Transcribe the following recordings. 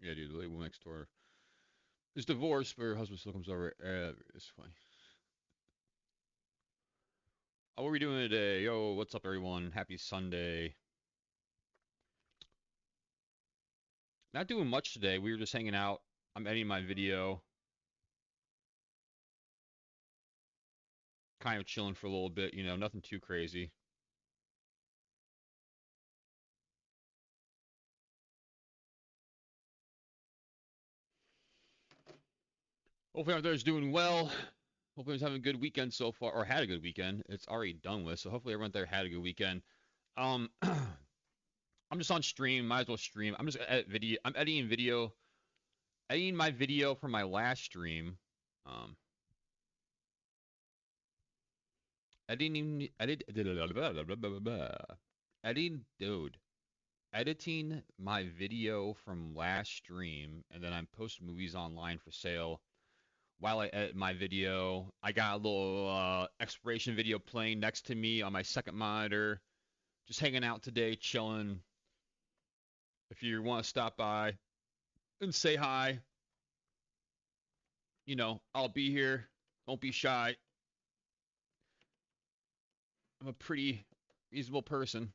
Yeah, dude, the lady next door is divorced, but her husband still comes over. It's funny. What are we doing today? Yo, what's up, everyone? Happy Sunday. Not doing much today. We were just hanging out. I'm editing my video, kind of chilling for a little bit. Nothing too crazy. Hopefully, everyone's doing well. Hopefully, everyone's having a good weekend so far, or had a good weekend. It's already done with, so hopefully, everyone there had a good weekend. I'm just on stream. Might as well stream. I'm just edit video. I'm editing my video for my last stream. Um, editing, edit, editing, dude. Editing my video from last stream, and then I'm posting movies online for sale. While I edit my video, I got a little exploration video playing next to me on my second monitor. Just hanging out today, chilling. If you want to stop by and say hi, I'll be here. Don't be shy. I'm a pretty reasonable person.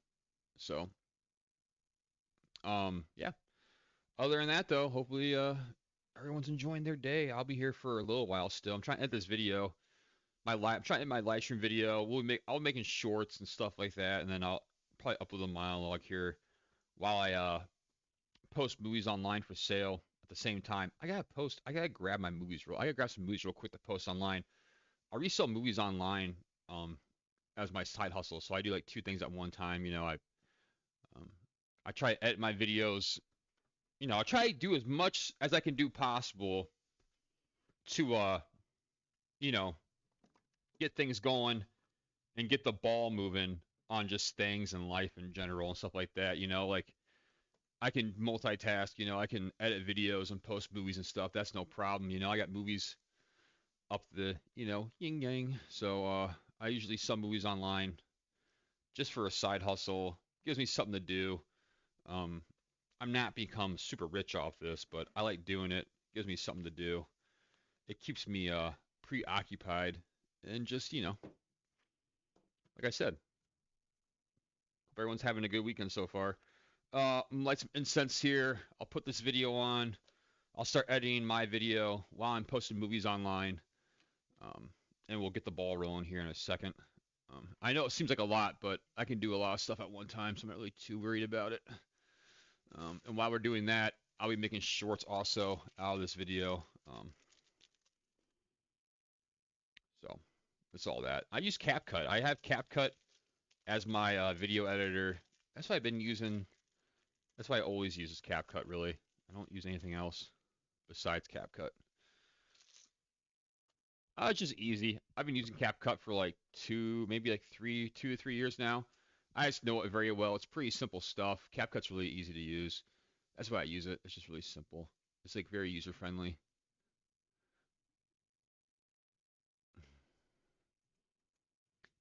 So, yeah. Other than that, though, hopefully, everyone's enjoying their day. I'll be here for a little while still. I'm trying to edit this video. I'm trying to edit my live stream video. I'll be making shorts and stuff like that, and then I'll probably upload a monologue here while I post movies online for sale at the same time. I gotta grab my movies real. I gotta grab some movies real quick to post online. I resell movies online as my side hustle, so I do like two things at one time. Um, I try to edit my videos. I try to do as much as I can do possible to you know, get things going and get the ball moving on just things in life in general and stuff like that. Like I can multitask. I can edit videos and post movies and stuff. That's no problem. I got movies up the yin yang. So I usually sell movies online just for a side hustle. Gives me something to do. Um, I'm not become super rich off this, but I like doing it. Gives me something to do. It keeps me preoccupied and just like I said, hope everyone's having a good weekend so far. Light some incense here. I'll put this video on. I'll start editing my video while I'm posting movies online. Um, and we'll get the ball rolling here in a second. I know it seems like a lot, but I can do a lot of stuff at one time, so I'm not really too worried about it. And while we're doing that, I'll be making shorts also out of this video. So that's all that. I use CapCut. I have CapCut as my video editor. That's what I've been using. That's why I always use this CapCut, really. I don't use anything else besides CapCut. It's just easy. I've been using CapCut for like maybe like 2 to 3 years now. I just know it very well. It's pretty simple stuff. CapCut's really easy to use. That's why I use it. It's just really simple. It's like very user friendly.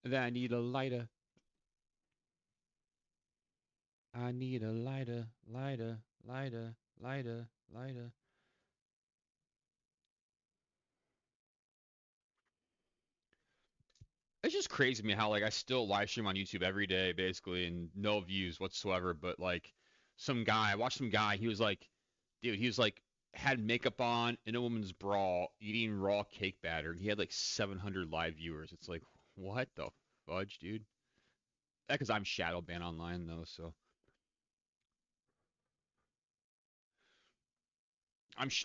And then I need a lighter. I need a lighter, lighter, lighter, lighter, lighter. It's just crazy to me how like I still live stream on YouTube every day basically and no views whatsoever. But like I watched some guy, he was like, dude, he was like had makeup on in a woman's bra eating raw cake batter. He had like 700 live viewers. It's like what the fudge, dude? That because I'm shadow banned online though, so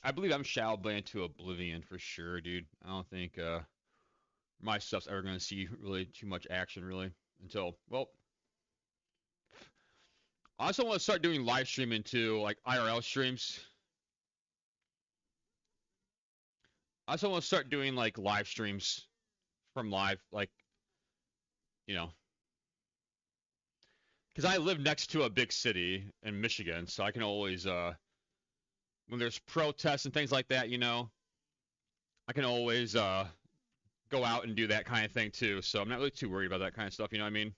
I believe I'm shadow banned to oblivion for sure, dude. I don't think my stuff's ever gonna see really too much action really until well I also want to start doing live streaming too, like IRL streams. I also want to start doing like live streams from live, like you know, because I live next to a big city in Michigan, so I can always when there's protests and things like that, I can always go out and do that kind of thing too. So I'm not really too worried about that kind of stuff. You know what I mean?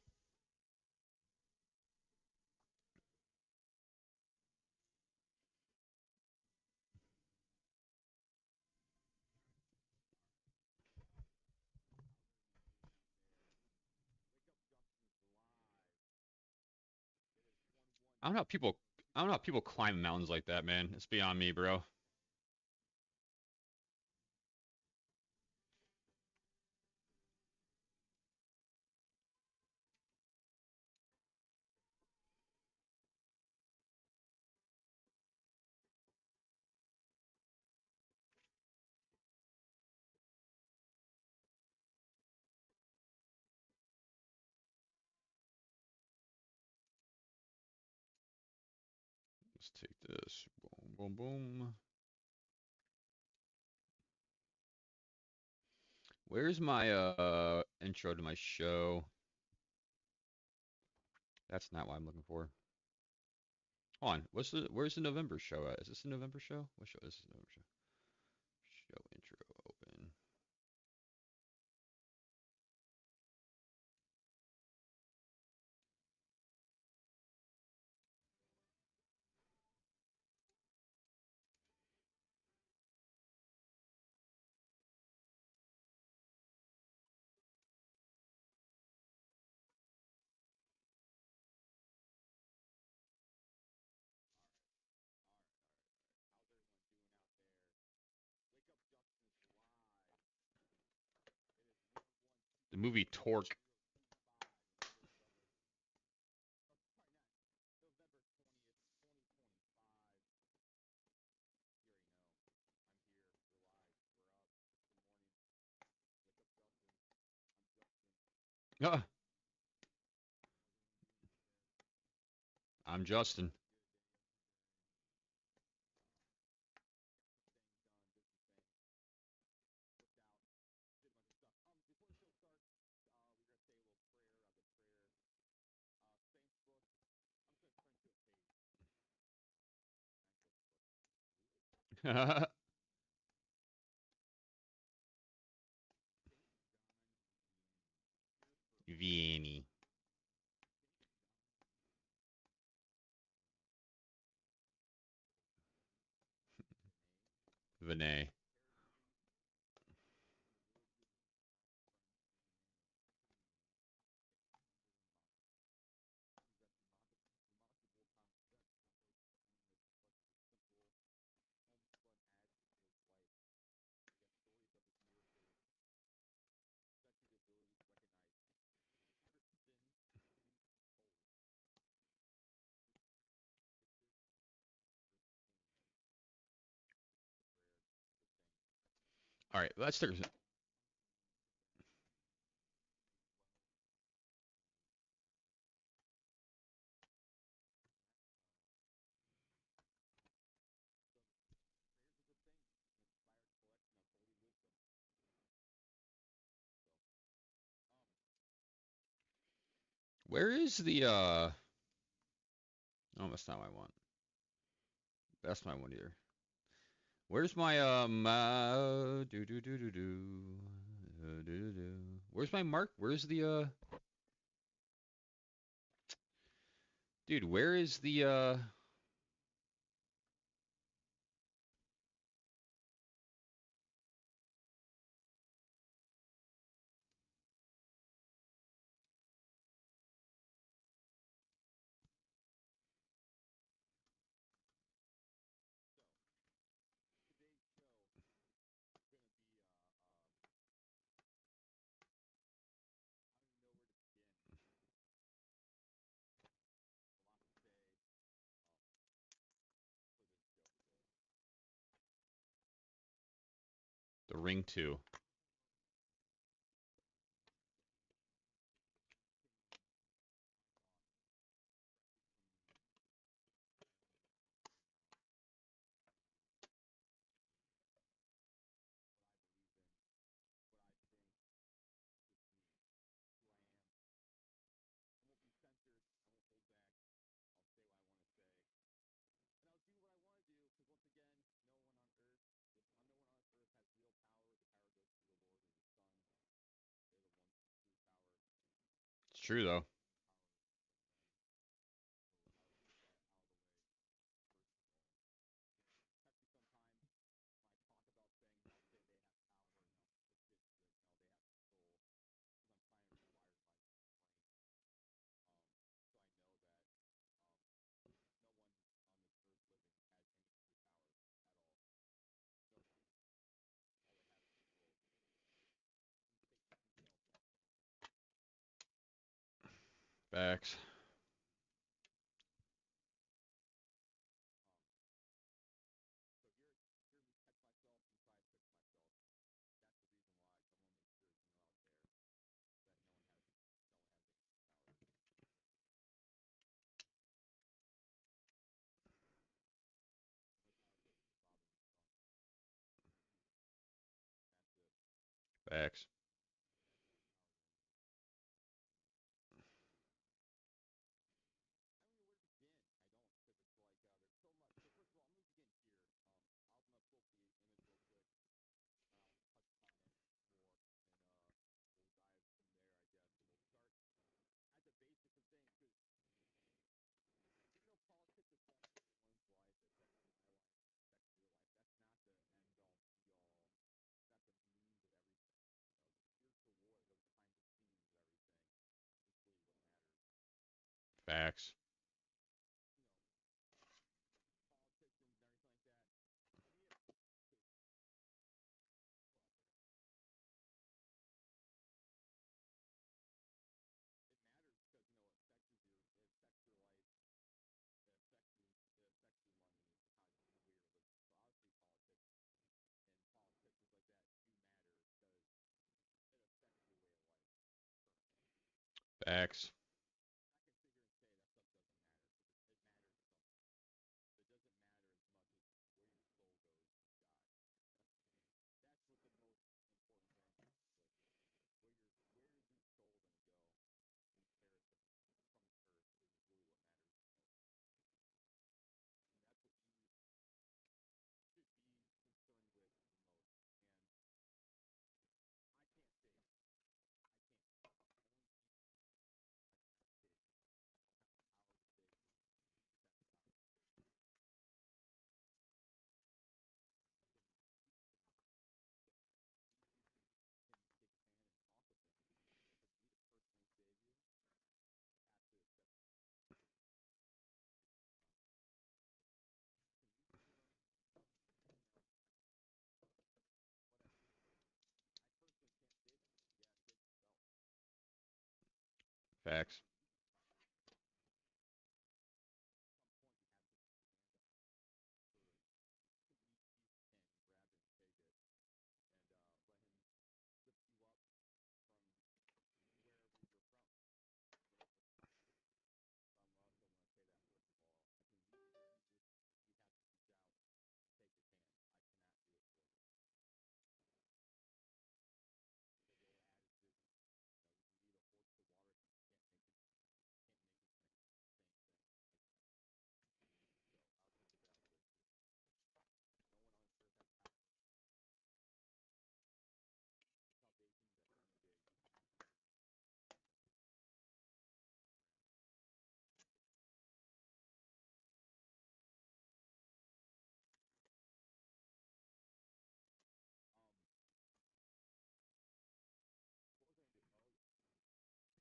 I don't know how people. I don't know how people climb mountains like that, man. It's beyond me, bro. Let's take this. Boom, boom, boom. Where's my intro to my show? That's not what I'm looking for. Hold on. Where's the November show at? Is this the November show? What show is this? November show? Show intro open. The movie Torque. I'm Justin. Vieni. Vinay. All right, let's take. Where is the Oh, that's not what I want. That's not one either. Where's my do do do do do do do do. Where's my mark? Where's the dude? Where is the Ring 2? It's true though. Facts. Facts. Facts. Facts. Facts.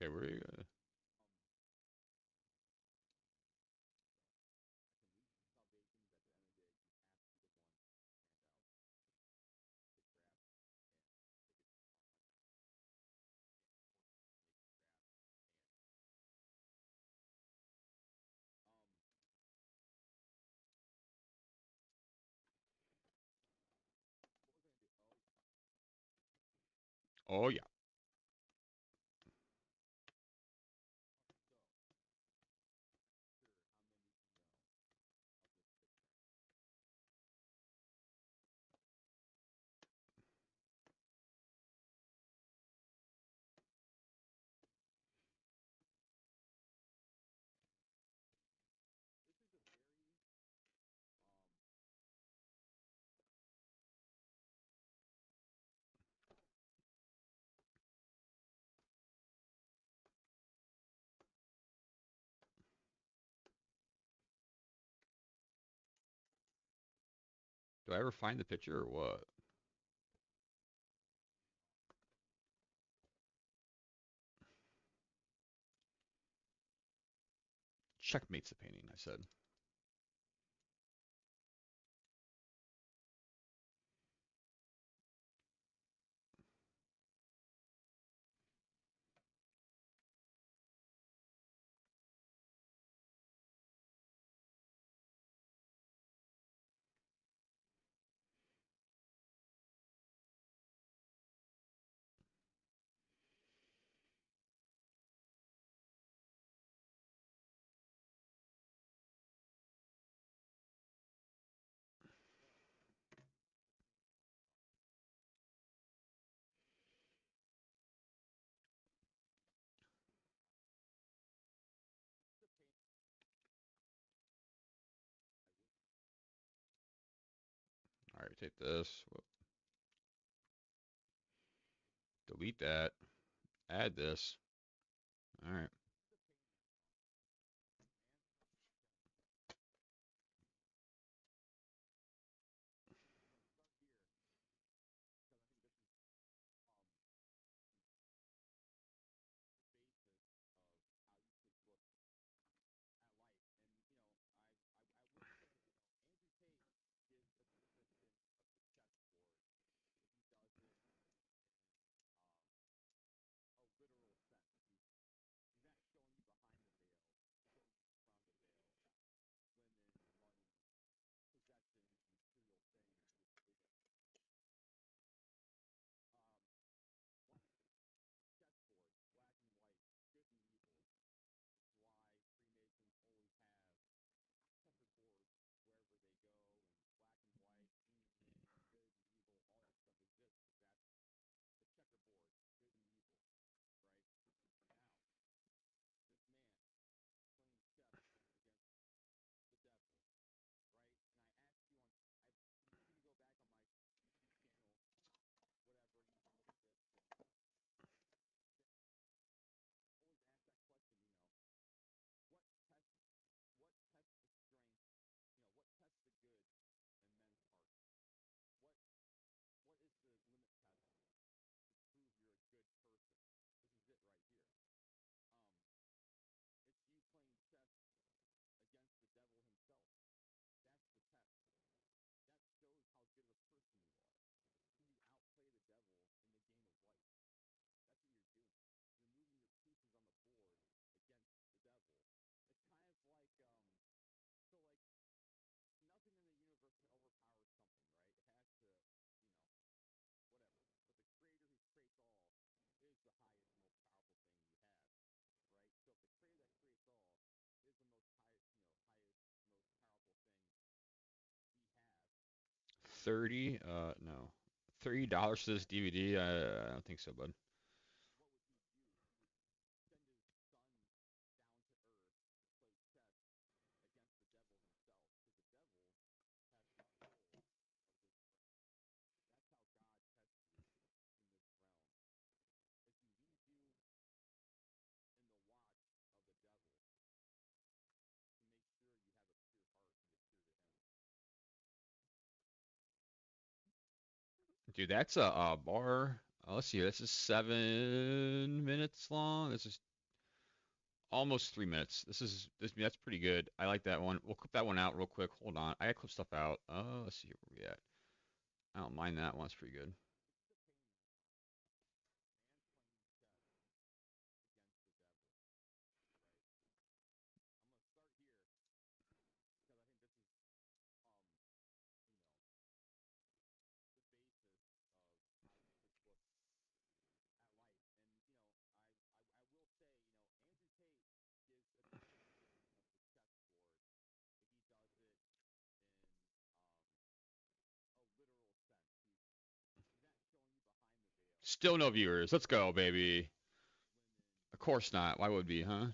Okay, where are you? Oh yeah. Do I ever find the picture or what? Checkmate's the painting, I said. Take this. Delete that. Add this. All right. No. $30 for this DVD? I don't think so, bud. Dude, that's a bar. Let's see. This is 7 minutes long. This is almost 3 minutes. That's pretty good. I like that one. We'll clip that one out real quick. Hold on. I gotta clip stuff out. Let's see where we at. I don't mind that one. It's pretty good. Still no viewers. Let's go, baby. Of course not. Why would be, huh?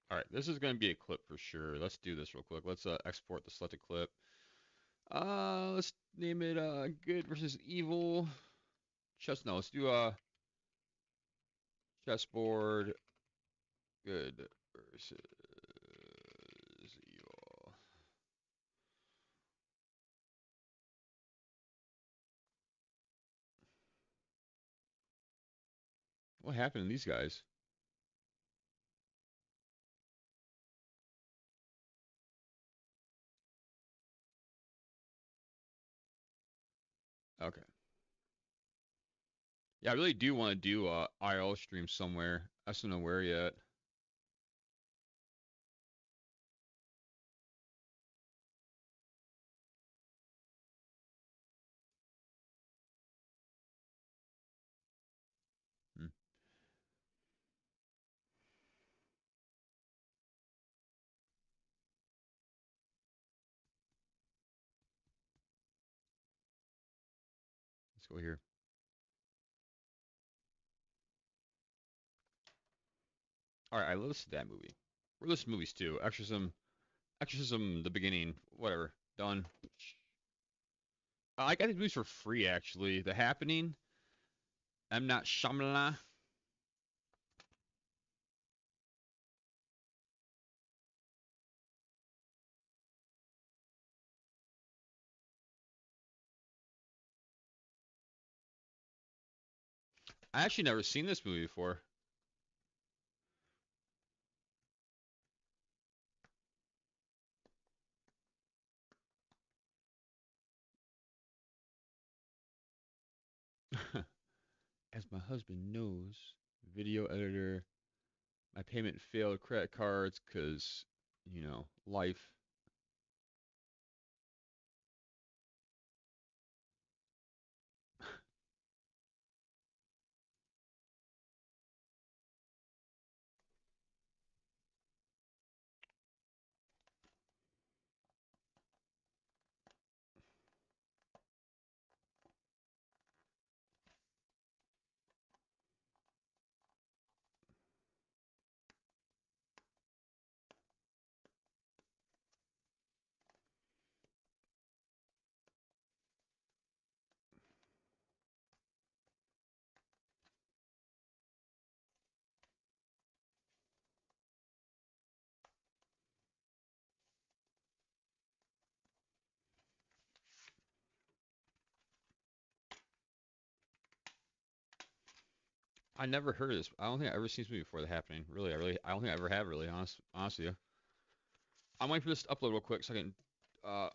All right, this is going to be a clip for sure. Let's do this real quick. Let's export the selected clip. Let's name it good versus evil. No, let's do chessboard good versus evil. What happened to these guys? Okay. Yeah, I really do want to do a IL stream somewhere. I just don't know where yet. Hmm. Let's go here. All right, I listed that movie. We're listing movies too. Exorcism, the beginning, whatever. Done. I got these movies for free actually. The Happening. I'm not Shyamalan. I actually never seen this movie before. As my husband knows, video editor, my payment failed, credit cards, cause life. I never heard of this. I don't think I ever seen this movie before. The Happening. I don't think I ever have. Really, honestly. I'm waiting for this to upload real quick so I can. Uh,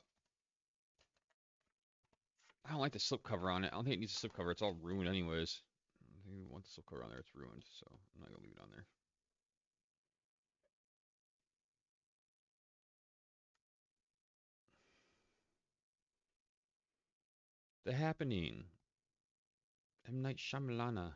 I don't like the slipcover on it. I don't think it needs a slipcover. It's all ruined anyways. I don't think we want the slipcover on there. It's ruined, so I'm not gonna leave it on there. The Happening. M Night Shyamalana.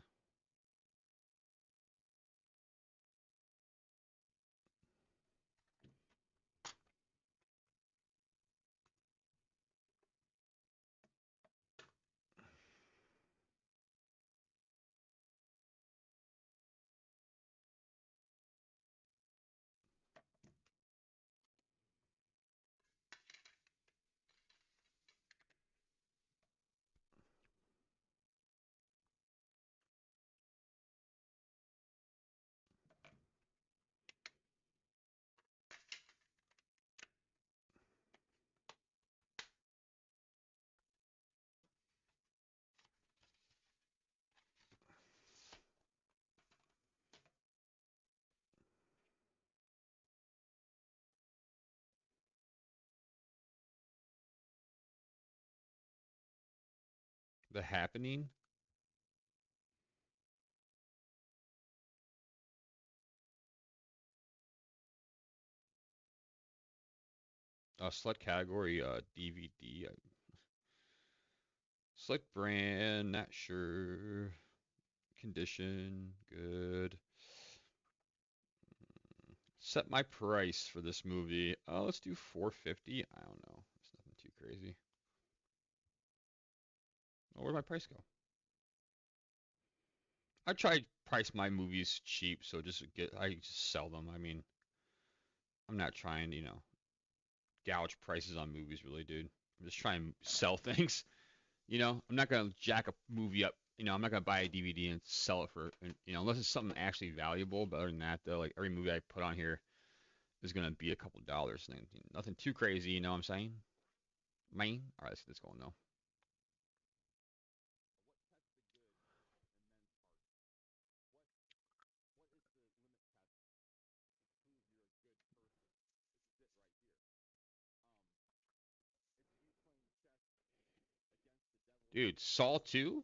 The Happening. Select category. DVD. Select brand. Not sure. Condition. Good. Set my price for this movie. Let's do 450. I don't know. It's nothing too crazy. Oh, where'd my price go? I try to price my movies cheap, so I just sell them. I mean, I'm not trying to, gouge prices on movies, really, dude. I'm just trying to sell things. I'm not gonna jack a movie up. I'm not gonna buy a DVD and sell it for, unless it's something actually valuable. But other than that, though, like every movie I put on here is gonna be a couple dollars. Nothing too crazy. You know what I'm saying? Mine. All right, let's get this going though. Dude, Saw 2?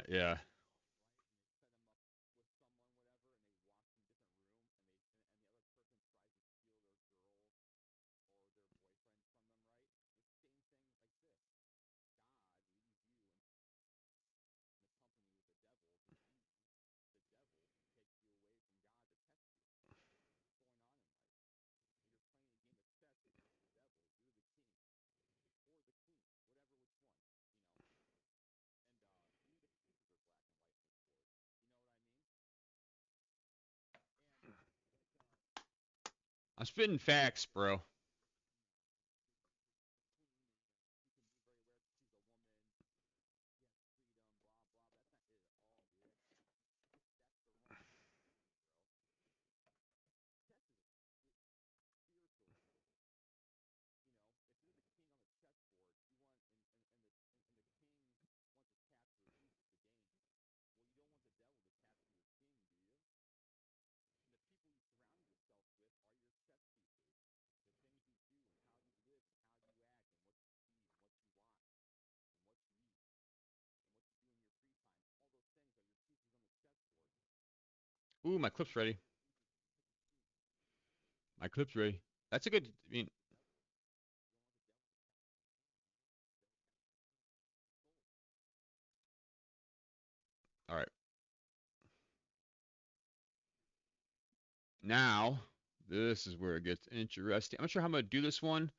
Yeah. I'm spitting facts, bro. Ooh, my clip's ready. My clip's ready. That's a good. I mean, all right. Now, this is where it gets interesting. I'm not sure how I'm gonna do this one.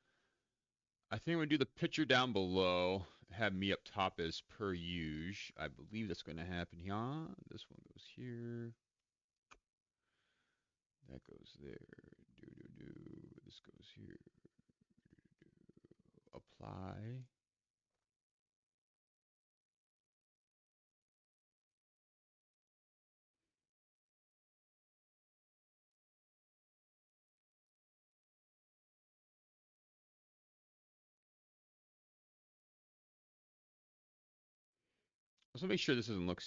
I think I'm gonna do the picture down below. Have me up top as per usual. I believe that's gonna happen here. This one goes here. That goes there. Do do do. This goes here. Apply. Let's make sure this doesn't look.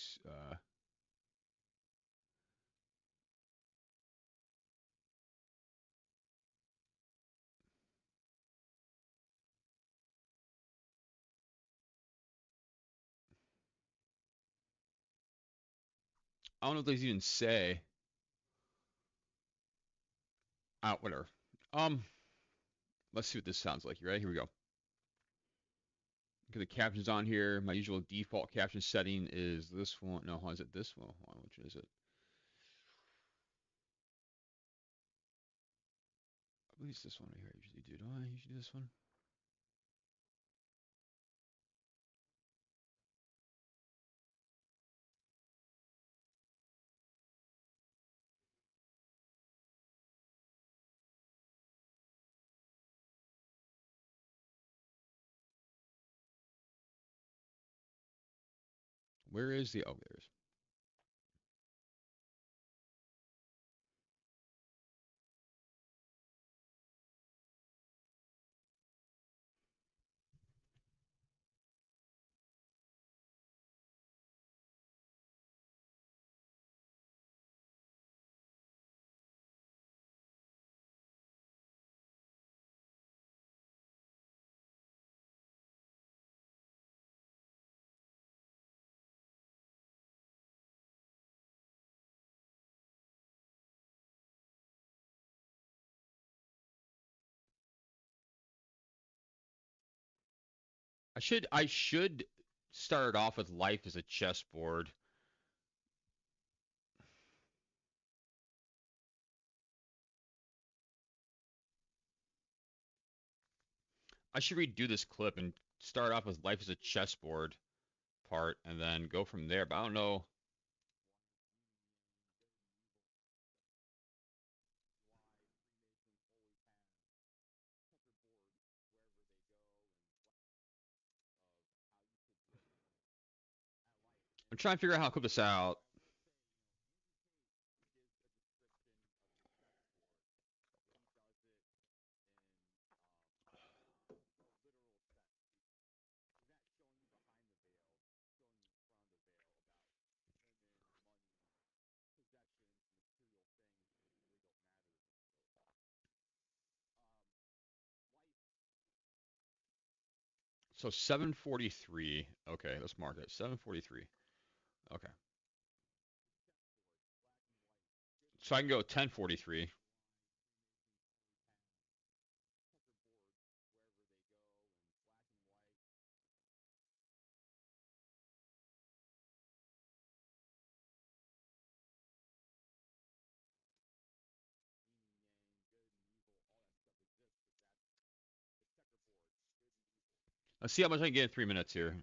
I don't know if these even say. Whatever. Um, let's see what this sounds like. You ready? Here we go. Okay, the captions on here. My usual default caption setting is this one. No, is it this one? Hold on, which is it? I believe it's this one right here. I usually do. Do I usually do this one? Where is the? Oh, there's. I should start off with life as a chessboard. I should redo this clip and start off with life as a chessboard part and then go from there. But I don't know. I'm trying to figure out how to clip this out. So 743. Okay, let's mark it. 743. Okay. So I can go 1043. Let's see how much I can get in 3 minutes here.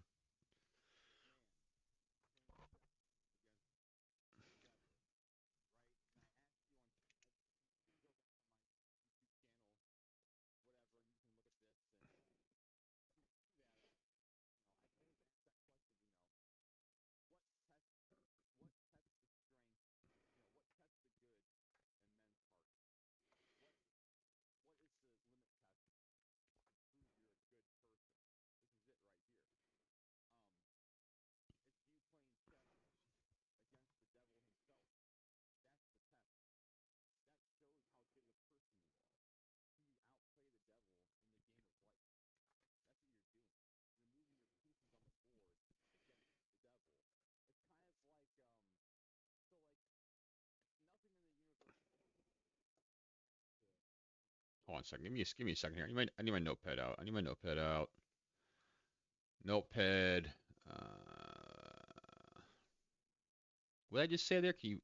Hold on a second. Give me a second here. I need my notepad out. I need my notepad out. Notepad. What did I just say there? Can you?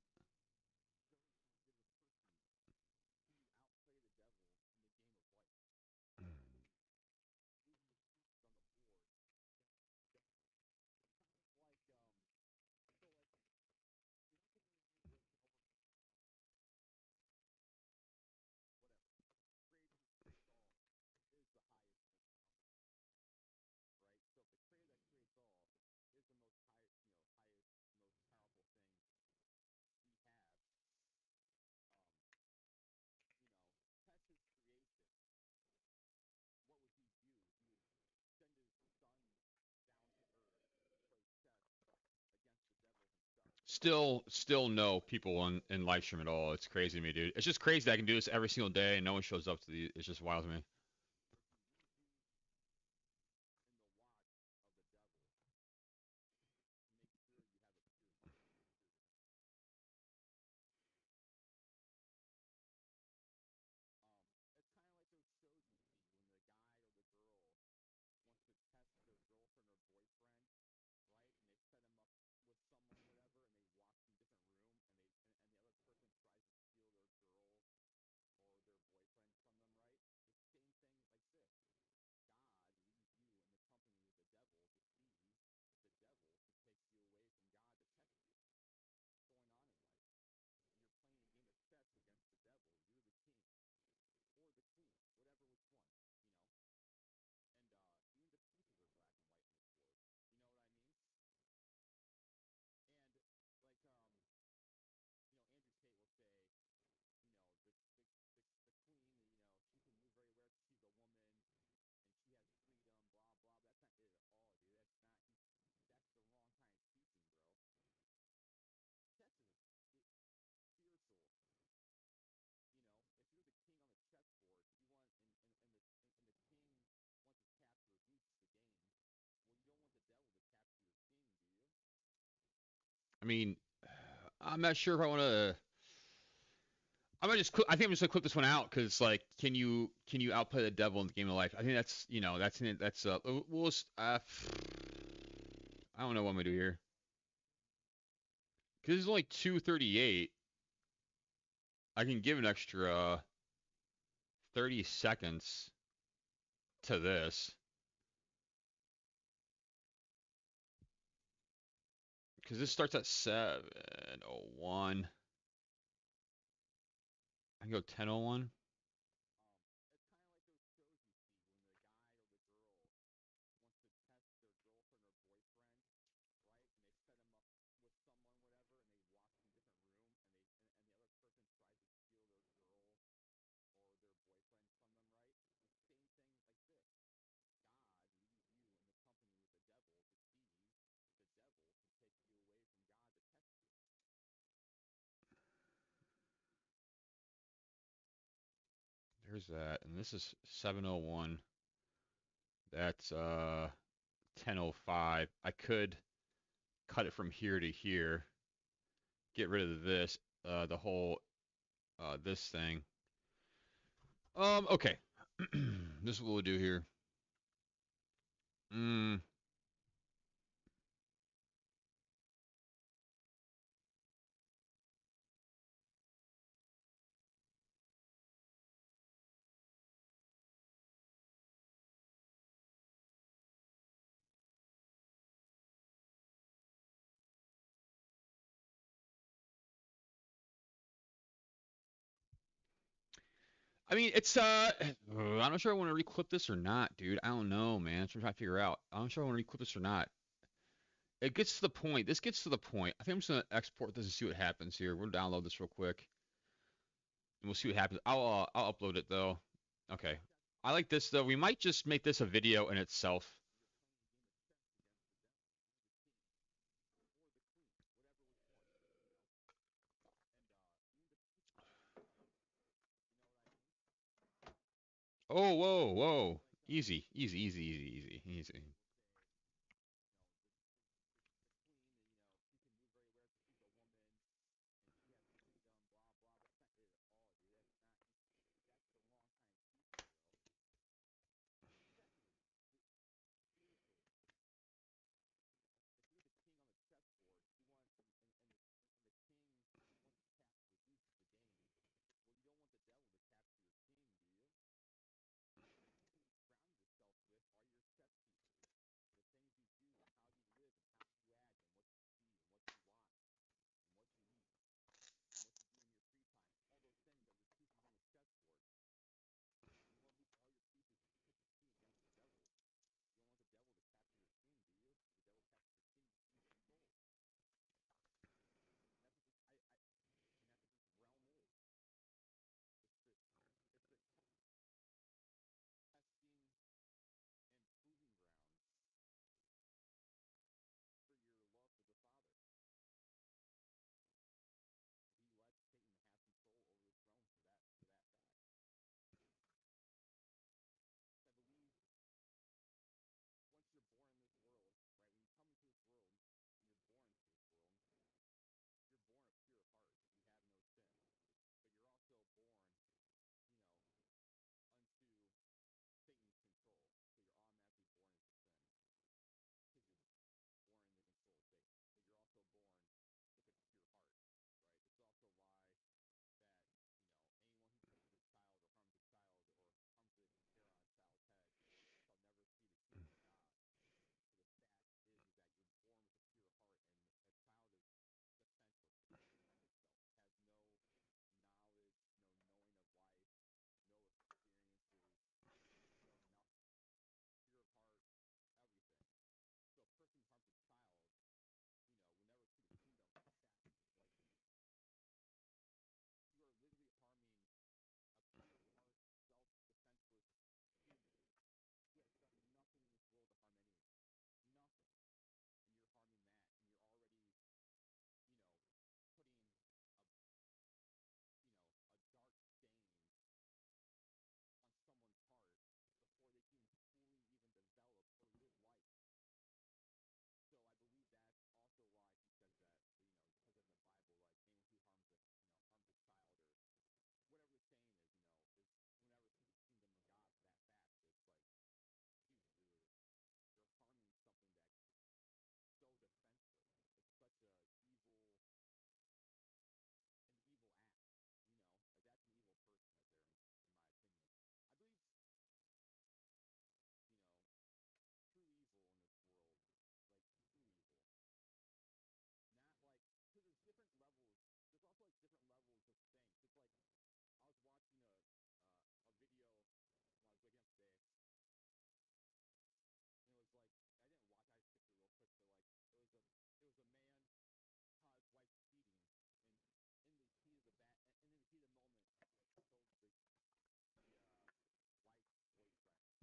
Still no people in live stream at all. It's crazy to me, dude. It's just crazy that I can do this every single day and no one shows up to the. It's just wild to me. I mean, I'm not sure if I want to. I'm gonna just. I think I'm just gonna clip this one out because like, can you outplay the devil in the game of life? I think that's that's we'll I don't know what I'm gonna do here because it's only 2:38. I can give an extra 30 seconds to this because this starts at 7:01. I can go 10:01. There's that, and this is 7:01. That's 10:05. I could cut it from here to here, get rid of this, the whole this thing. Okay. This is what we'll do here. Mm, I mean, it's I'm not sure I want to reclip this or not, dude. I don't know, man. I'm trying to figure out. I'm not sure I want to reclip this or not. It gets to the point. This gets to the point. I think I'm just gonna export this and see what happens here. We'll download this real quick and we'll see what happens. I'll upload it though. Okay. I like this though. We might just make this a video in itself. Oh, whoa, whoa. Easy, easy, easy, easy, easy, easy.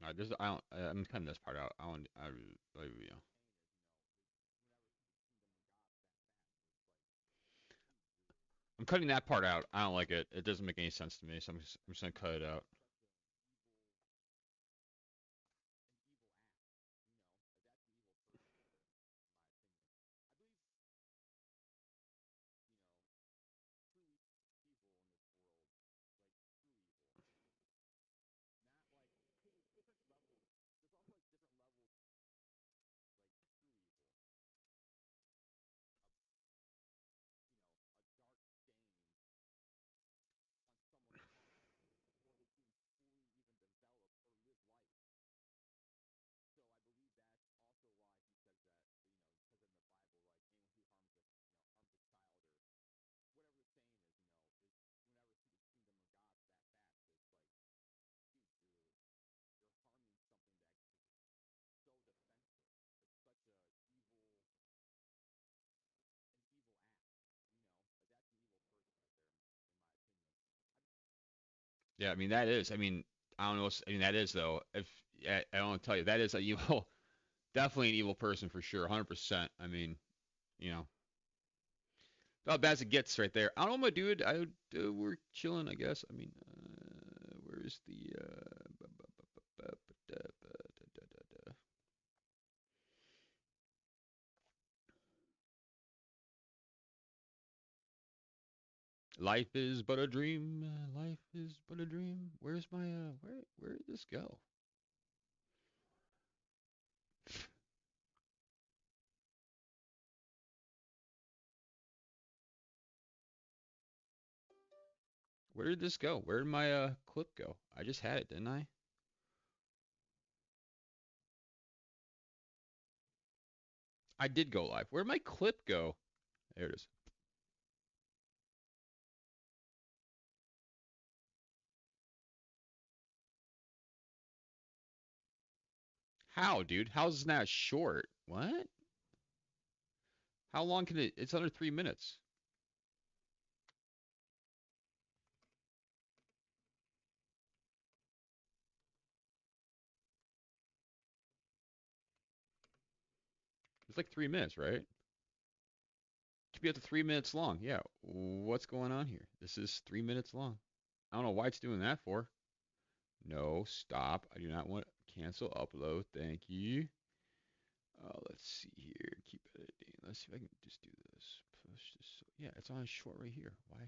All right, this I don't. I'm cutting this part out. I don't. You know. I'm cutting that part out. I don't like it. It doesn't make any sense to me. So I'm just gonna cut it out. Yeah, I mean that is. I mean, I don't know. I mean that is though. If I don't tell you that is a evil, definitely an evil person for sure, 100%. I mean, you know, about bad as it gets right there. I don't know, my dude. We're chilling, I guess. I mean, where's the life is but a dream. Life is but a dream. Where's my where did this go? Where did this go? Where did my clip go? I just had it, didn't I? I did go live. Where'd my clip go? There it is. How, dude? How's that short? What? How long can it? It's under 3 minutes. It's like 3 minutes, right? Could be up to 3 minutes long. Yeah. What's going on here? This is 3 minutes long. I don't know why it's doing that for. No, stop. I do not want to cancel upload. Thank you. Let's see here. Keep editing. Let's see if I can just do this. Push this. Yeah, it's on short right here. Why?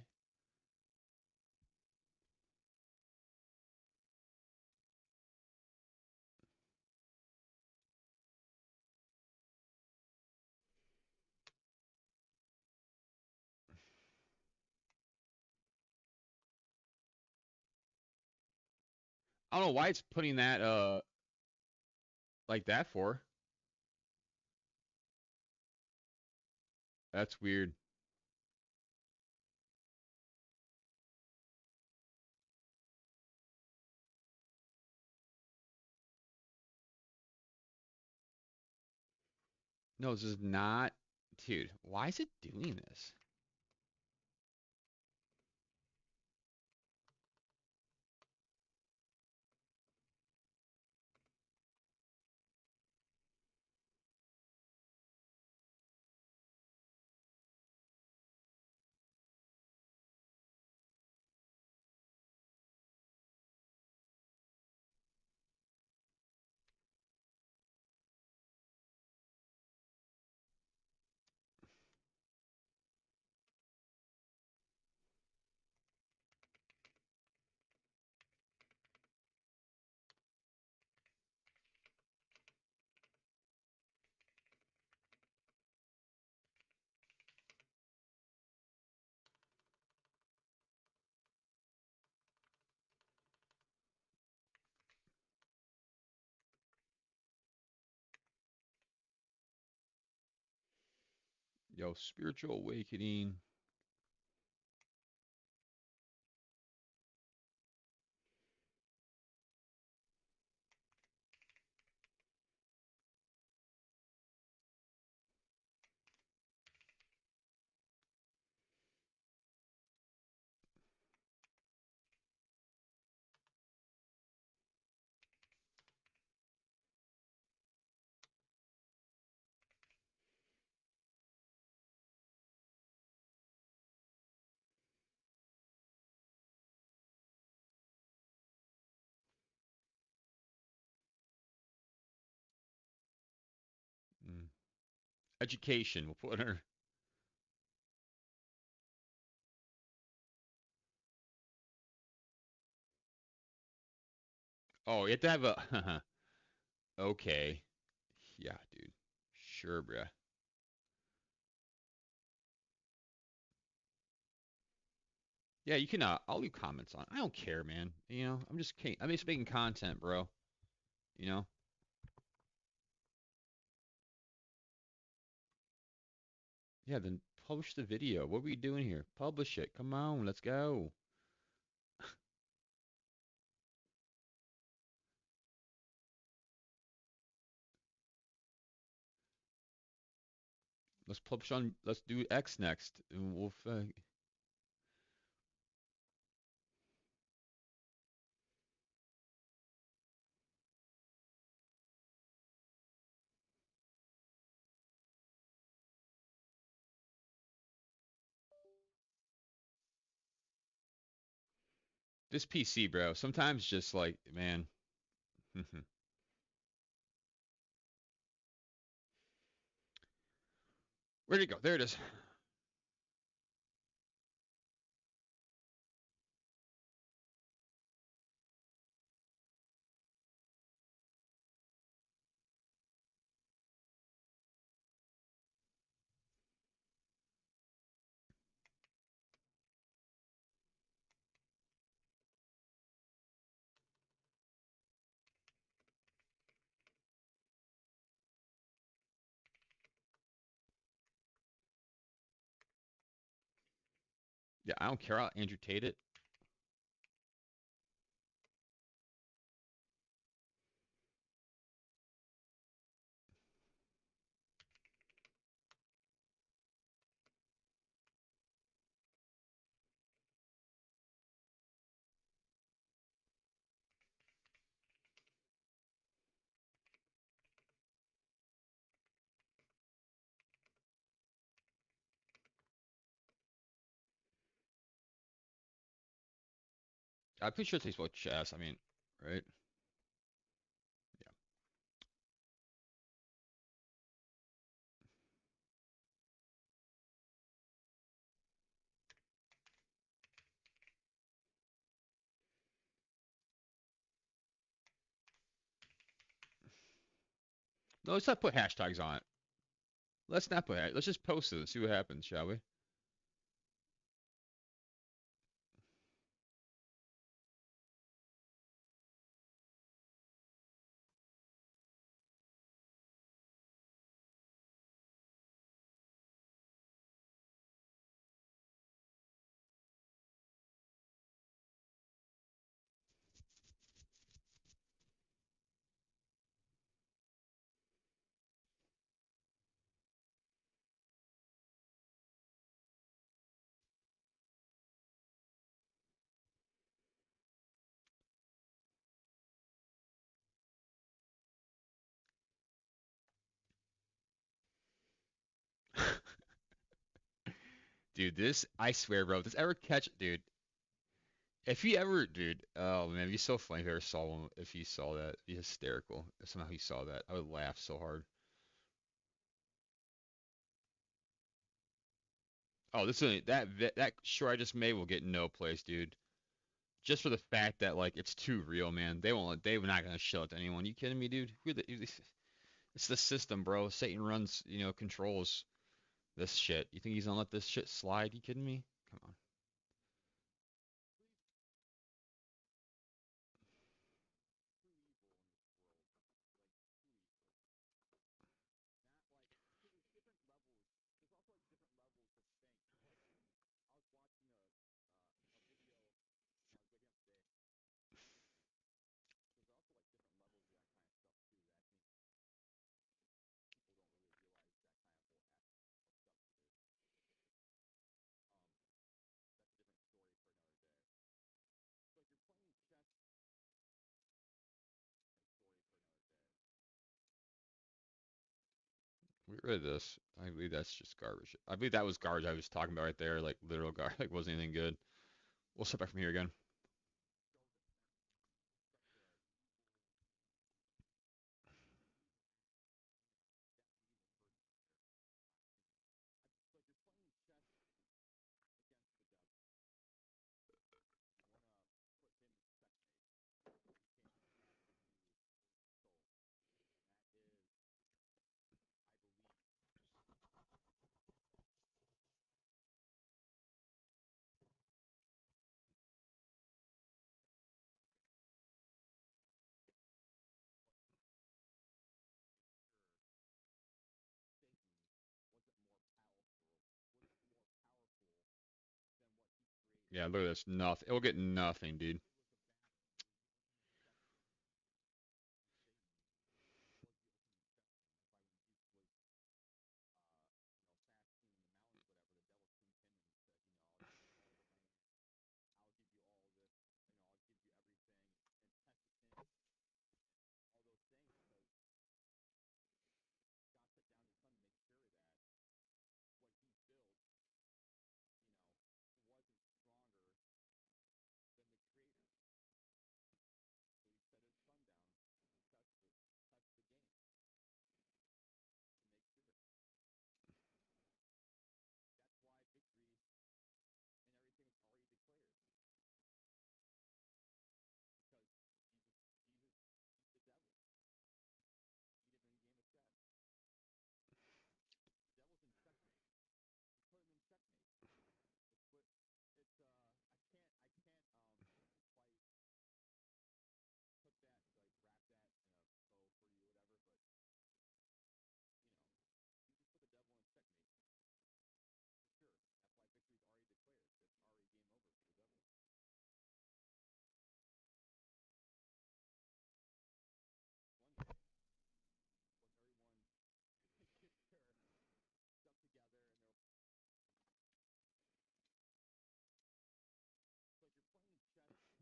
I don't know why it's putting that like that for. That's weird. No, this is not. Dude, why is it doing this? Yo, spiritual awakening. Mm. Education. We'll put her. Oh, you have to have a. Okay. Yeah, dude. Sure, bruh. Yeah, you can. I'll leave comments on. I don't care, man. You know, I'm just making content, bro. You know. Yeah, then publish the video. What are we doing here? Publish it. Come on, let's go. Let's publish on. Let's do X next, and we'll. This PC, bro. Sometimes just like, man. Where'd it go? There it is. Yeah, I don't care. I'll Andrew Tate it. I'm pretty sure it takes about chess. I mean, right? Yeah. No, let's not put hashtags on it. Let's not put. Let's just post it and see what happens, shall we? Dude, this I swear, bro. If this ever catch, dude. If you ever, dude. Oh man, it'd be so funny if you ever saw one. If you saw that, it'd be hysterical. If somehow he saw that, I would laugh so hard. Oh, that sure I just made will get no place, dude. Just for the fact that like it's too real, man. They were not gonna show it to anyone. You kidding me, dude? It's the system, bro. Satan runs, controls this shit. You think he's gonna let this shit slide? You kidding me? Come on. Get rid of this. I believe that's just garbage. I believe that was garbage I was talking about right there, like literal garbage. Like wasn't anything good. We'll step back from here again. Yeah, look at this. Nothing. It'll get nothing, dude.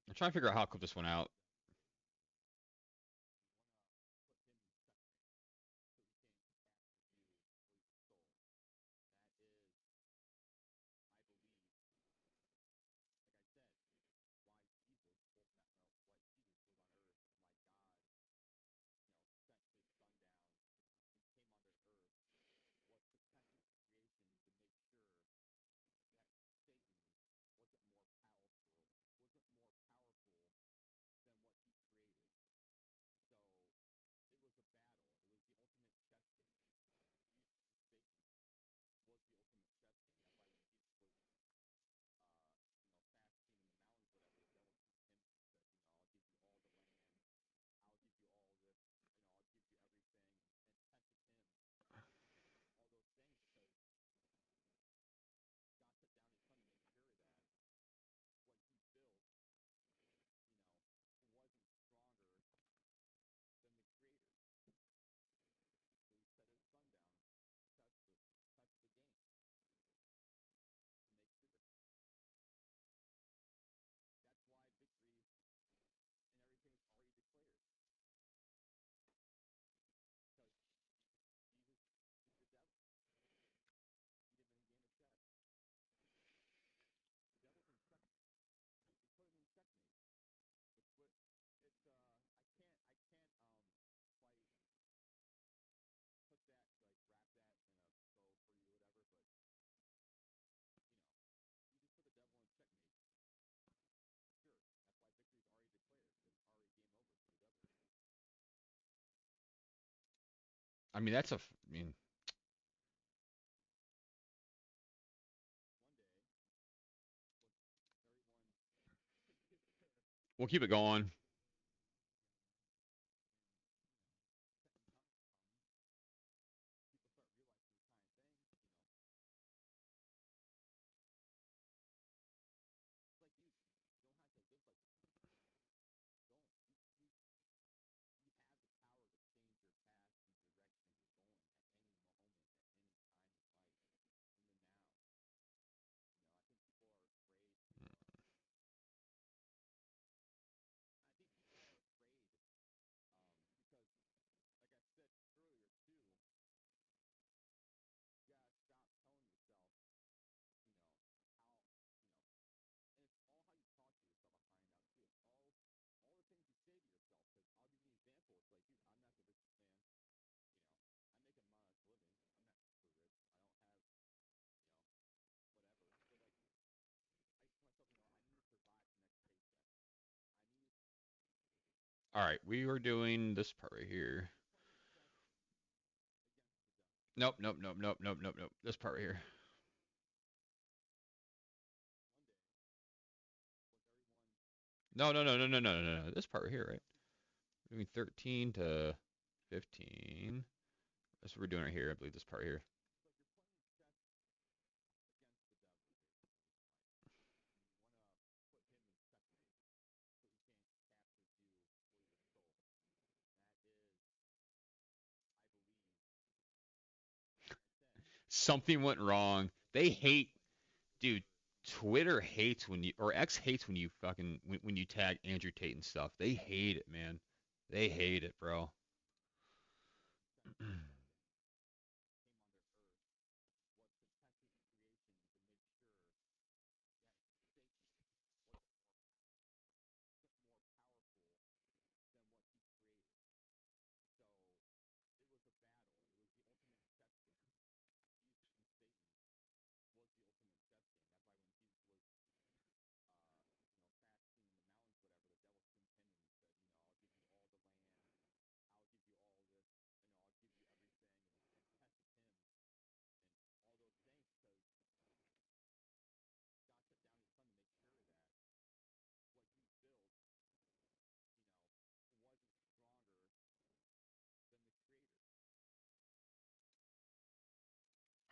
I'm trying to figure out how to clip this one out. I mean, that's a. I mean, we'll keep it going. All right, we were doing this part right here. Nope, nope, nope, nope, nope, nope, nope. This part right here. No, no, no, no, no, no, no, no. This part right here, right? We're doing 13 to 15. That's what we're doing right here. I believe this part here. Something went wrong. They hate, dude. Twitter hates when you, or X hates when you fucking when you tag Andrew Tate and stuff. They hate it, man. They hate it, bro.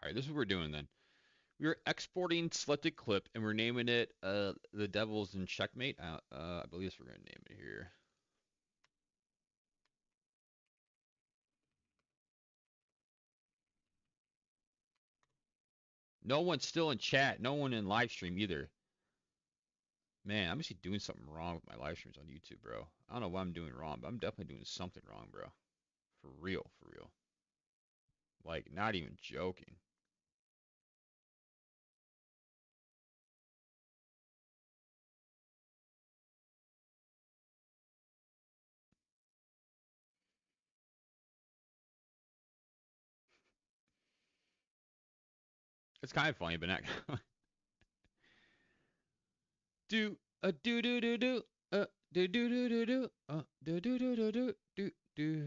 All right, this is what we're doing then. We're exporting selected clip and we're naming it the Devils in Checkmate. I believe that's what we're gonna name it here. No one's still in chat. No one in live stream either. Man, I'm actually doing something wrong with my live streams on YouTube, bro. I don't know what I'm doing wrong, but I'm definitely doing something wrong, bro. For real, for real. Like, not even joking. It's kind of funny, but not. do do do do do do do do do do do do do do do do do.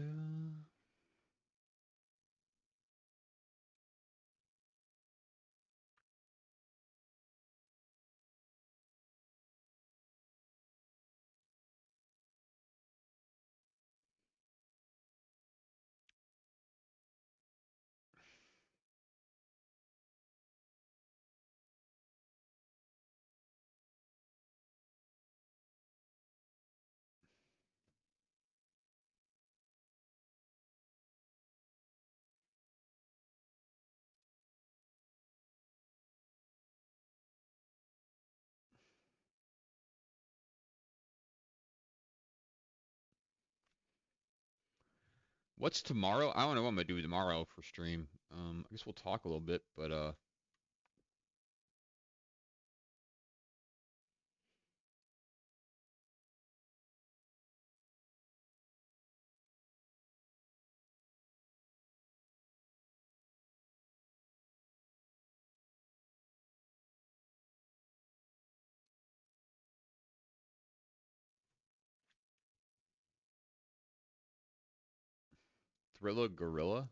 What's tomorrow? I don't know what I'm gonna do tomorrow for stream. I guess we'll talk a little bit, but Thrilla Gorilla.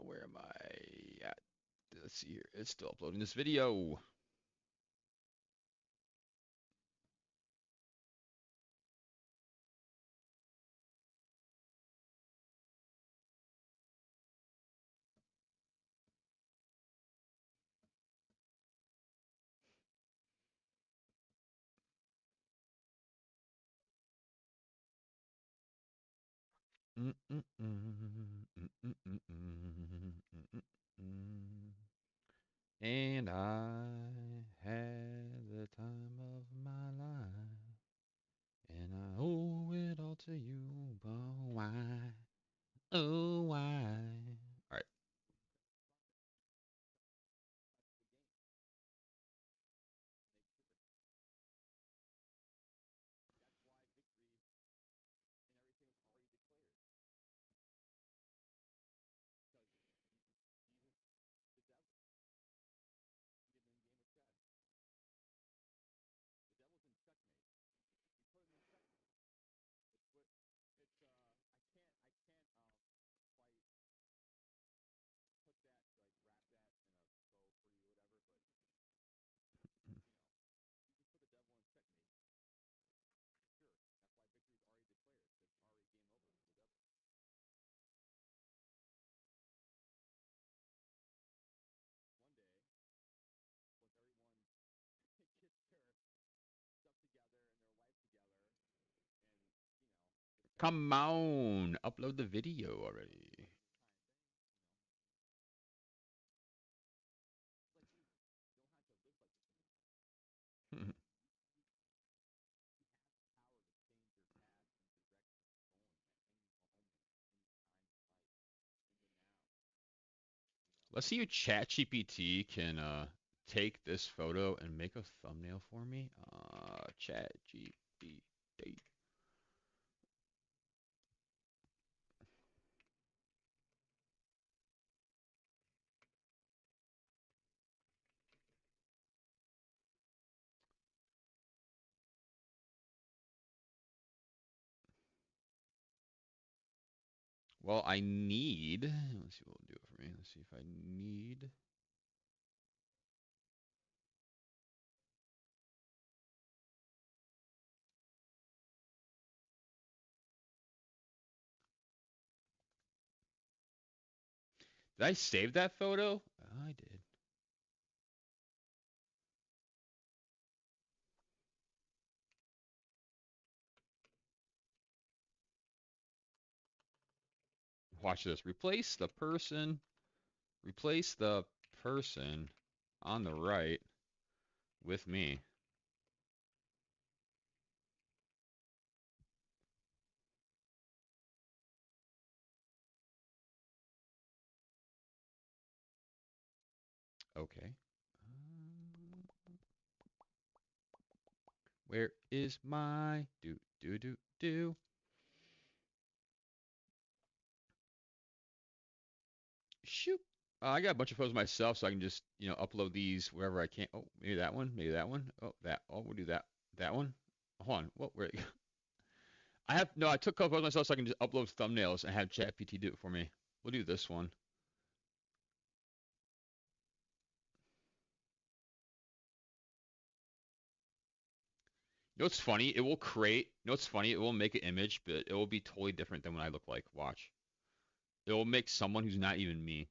Where am I at? Let's see here. It's still uploading this video. And I had the time of my life, and I owe it all to you, but why? Oh, why? All right. Come on, upload the video already. Let's see if ChatGPT can take this photo and make a thumbnail for me. ChatGPT. Well, I need. Let's see what will do it for me. Let's see if I need. Did I save that photo? I did. Watch this. Replace the person. Replace the person on the right with me. Okay. Where is my do? Shoot. I got a bunch of photos myself, so I can just upload these wherever I can. Oh, maybe that one. Maybe that one. Oh, that. Oh, we'll do that. That one. Hold on. What? Where? I have no. I took a couple photos myself, so I can just upload thumbnails and have ChatGPT do it for me. We'll do this one. You know what's funny? It will create. You know what's funny? It will make an image, but it will be totally different than what I look like. Watch. It will make someone who's not even me.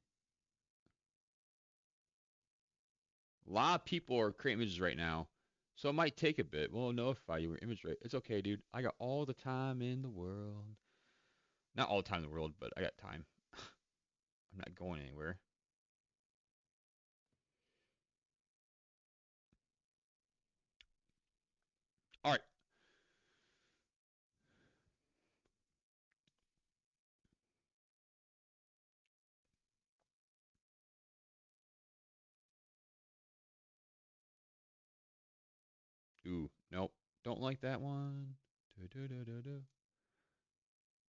A lot of people are creating images right now, so it might take a bit. We'll notify you your image rate. It's okay, dude. I got all the time in the world. Not all the time in the world, but I got time. I'm not going anywhere. All right. Ooh, nope. Don't like that one.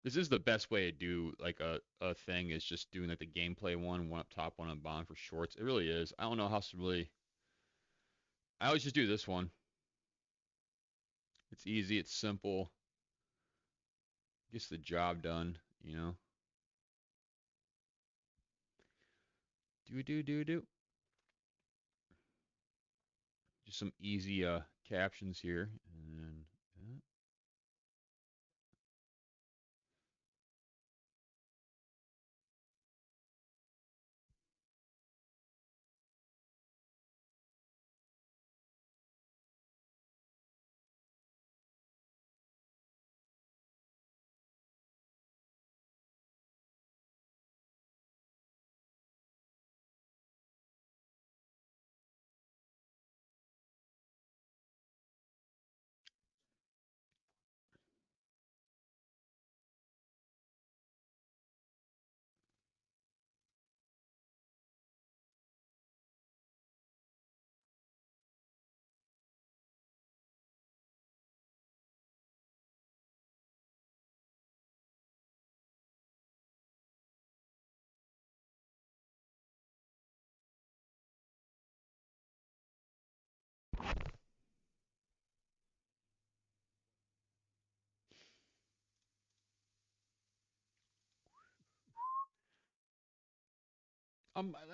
This is the best way to do like a thing is just doing like the gameplay one up top, one on bottom for shorts. It really is. I don't know how to really. I always just do this one. It's easy. It's simple. Gets the job done. Do. Just some easy captions here, and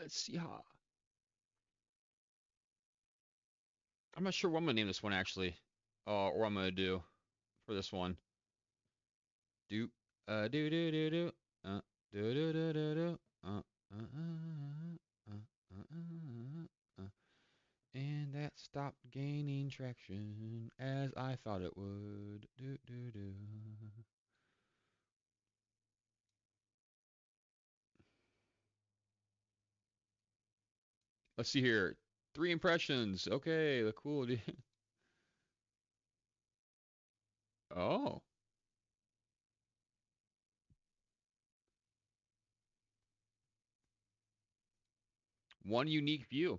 let's see how. I'm not sure what I'm gonna name this one actually, or what I'm gonna do for this one. Do do do do do do do and that stopped gaining traction as I thought it would. Do. Let's see here. 3 impressions. Okay, cool. Oh, one unique view.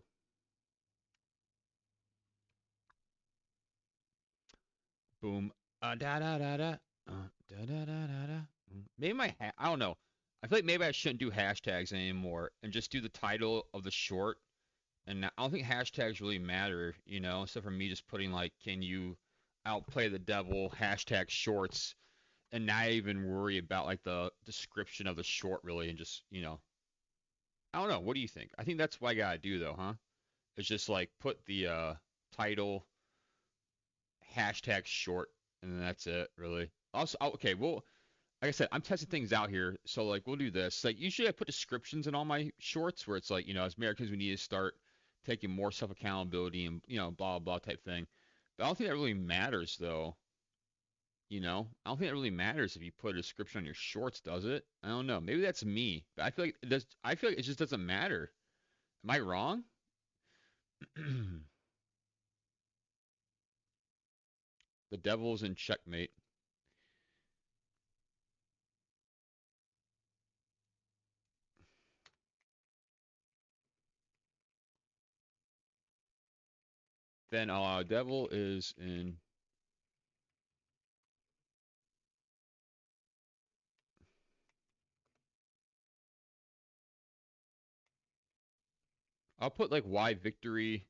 Boom. Da da da da. Da da da da da. Maybe I don't know. I feel like maybe I shouldn't do hashtags anymore and just do the title of the short. And I don't think hashtags really matter, except for me just putting like, can you outplay the devil hashtag shorts. and not even worry about like the description of the short really, and just I don't know. What do you think? I think that's what I gotta do though, huh? It's just like put the title hashtag short, and then that's it really. Also, okay, well, like I said, I'm testing things out here, so like we'll do this. Like usually I put descriptions in all my shorts where it's like, as Americans we need to start taking more self accountability and blah blah type thing. But I don't think that really matters though. I don't think that really matters if you put a description on your shorts, does it? I don't know. Maybe that's me, but I feel like it does. I feel like it just doesn't matter. Am I wrong? The devil's in checkmate. Then devil is in. I'll put like why victory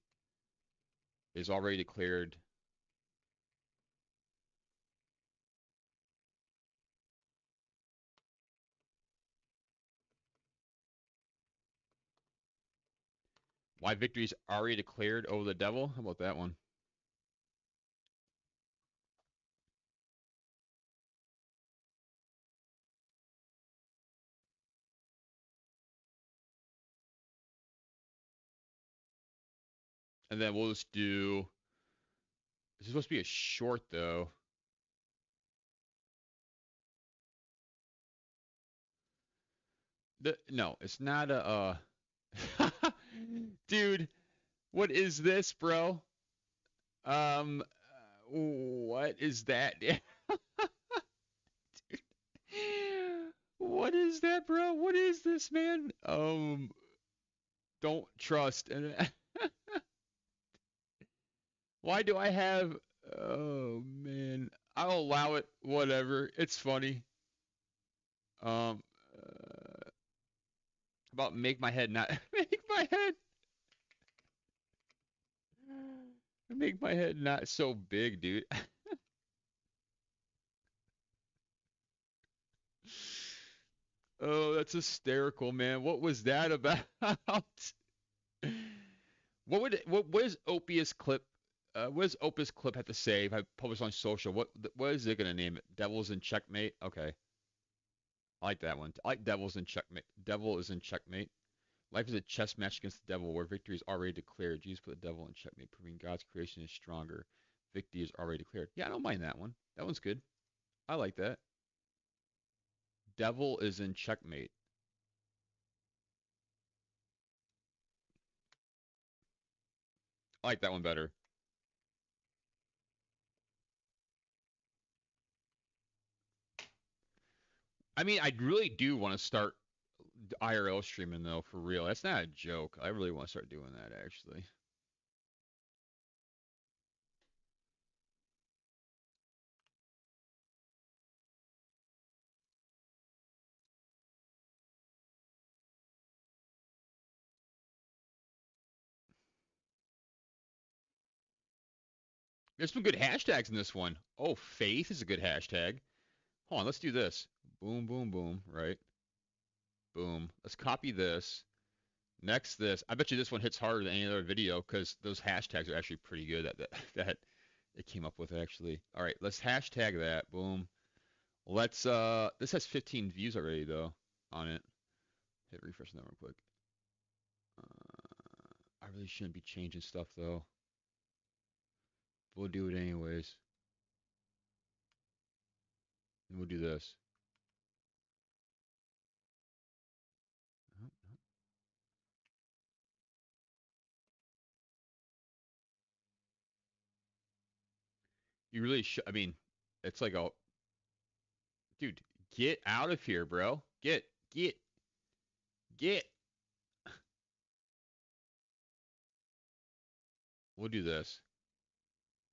is already declared. Why victory is already declared over the devil. How about that one? And then we'll just do. This is supposed to be a short though. No, it's not a. Dude, what is this, bro? What is that? What is that, bro? What is this, man? Don't trust. And why do I have? Oh man, I'll allow it. Whatever. It's funny. Um, about make my head not make my head make my head not so big, dude. Oh, that's hysterical, man. What was that about? What is Opus Clip? What does Opus Clip have to say if I publish on social? What is it gonna name it? Devils in Checkmate. Okay, I like that one. I like Devils in Checkmate. Devil is in Checkmate. Life is a chess match against the devil, where victory is already declared. Jesus put the devil in checkmate, proving God's creation is stronger. Victory is already declared. Yeah, I don't mind that one. That one's good. I like that. Devil is in checkmate. I like that one better. I mean, I really do want to start IRL streaming though, for real. That's not a joke. I really want to start doing that actually. There's some good hashtags in this one. Oh, faith is a good hashtag. Hold on, let's do this. Boom, boom, boom. Right. Boom. Let's copy this. Next, this. I bet you this one hits harder than any other video because those hashtags are actually pretty good that it came up with actually. All right, let's hashtag that. Boom. Let's this has 15 views already though on it. Hit refresh that real quick. I really shouldn't be changing stuff though. We'll do it anyways. And we'll do this. You really should. I mean, it's like a dude. Get out of here, bro. Get. We'll do this.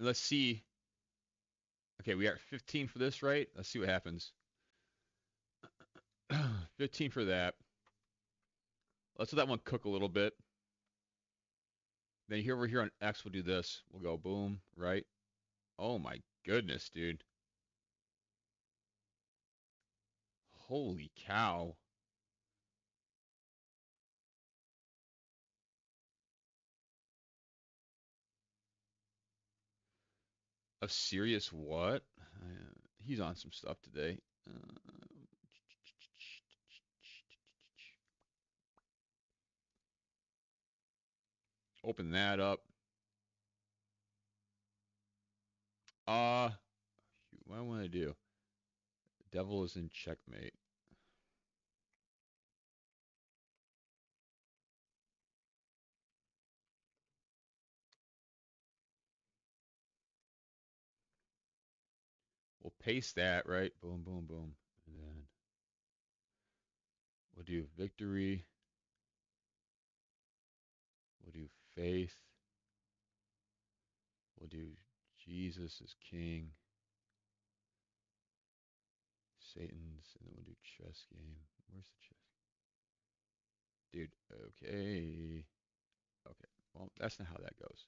Let's see. Okay, we are 15 for this, right? Let's see what happens. 15 for that. Let's let that one cook a little bit. Then here over here on X, we'll do this. We'll go boom, right? Oh my goodness, dude. Holy cow. A serious what? He's on some stuff today. Open that up. Shoot, what do I want to do? Devil is in checkmate. We'll paste that, right? Boom, boom, boom. And then we'll do victory. We'll do faith. We'll do Jesus is king. Satan's, and then we'll do chess game. Where's the chess? Dude, okay. Okay. Well, that's not how that goes.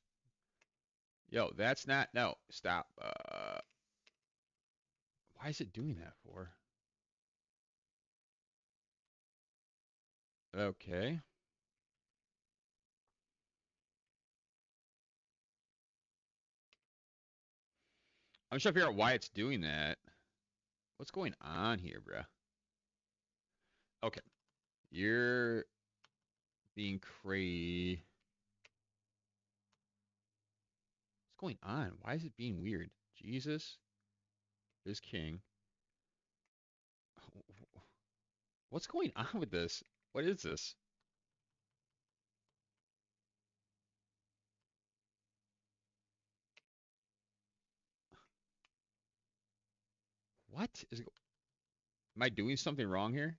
Yo, that's not, no, stop. Why is it doing that for? Okay. I'm trying to figure out why it's doing that. What's going on here, bruh? Okay. You're being crazy. What's going on? Why is it being weird? Jesus is king. What's going on with this? What is this? What is? Am I doing something wrong here?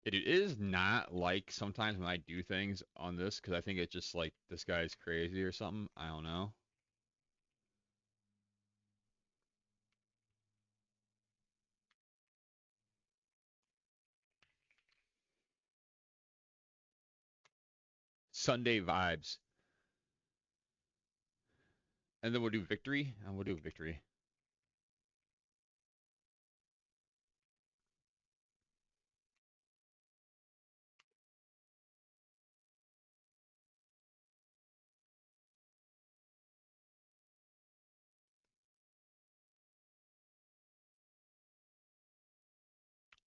It is not like sometimes when I do things on this because I think it's just like this guy's crazy or something. I don't know. Sunday vibes. And then we'll do victory. And we'll do victory.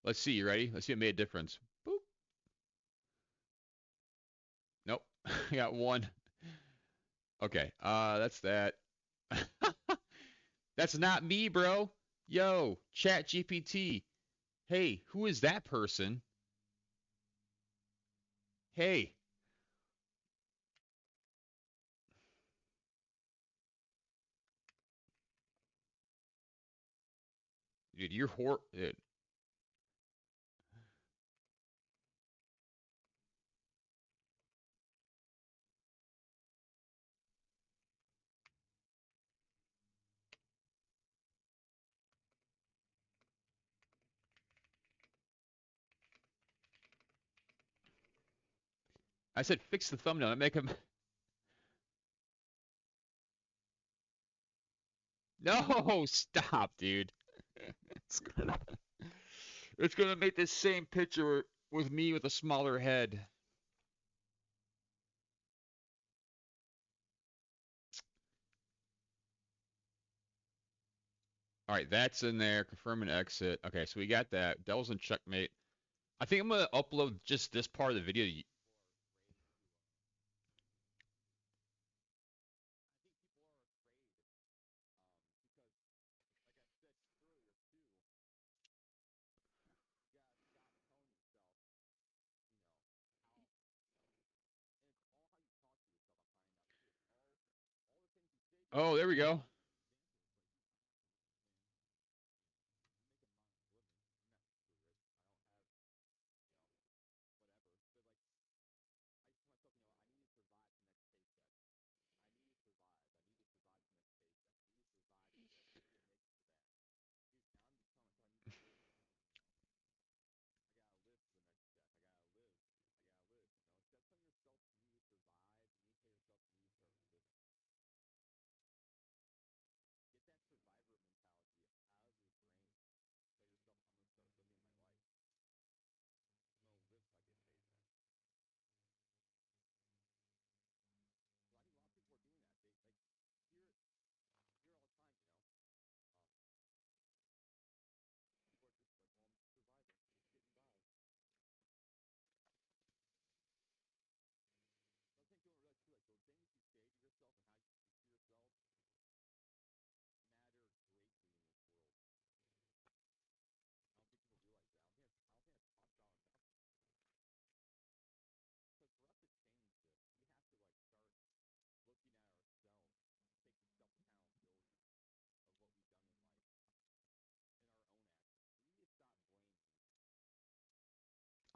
Let's see. You ready? Let's see if it made a difference. Boop. Nope. I got one. Okay. That's that. That's not me, bro. Yo, Chat GPT. Hey, who is that person? Hey, dude, you're dude. I said fix the thumbnail. Not make him. No, stop, dude. It's gonna, it's gonna make this same picture with me with a smaller head. All right, that's in there. Confirm and exit. Okay, so we got that. Devil's in checkmate. I think I'm gonna upload just this part of the video. Oh, there we go.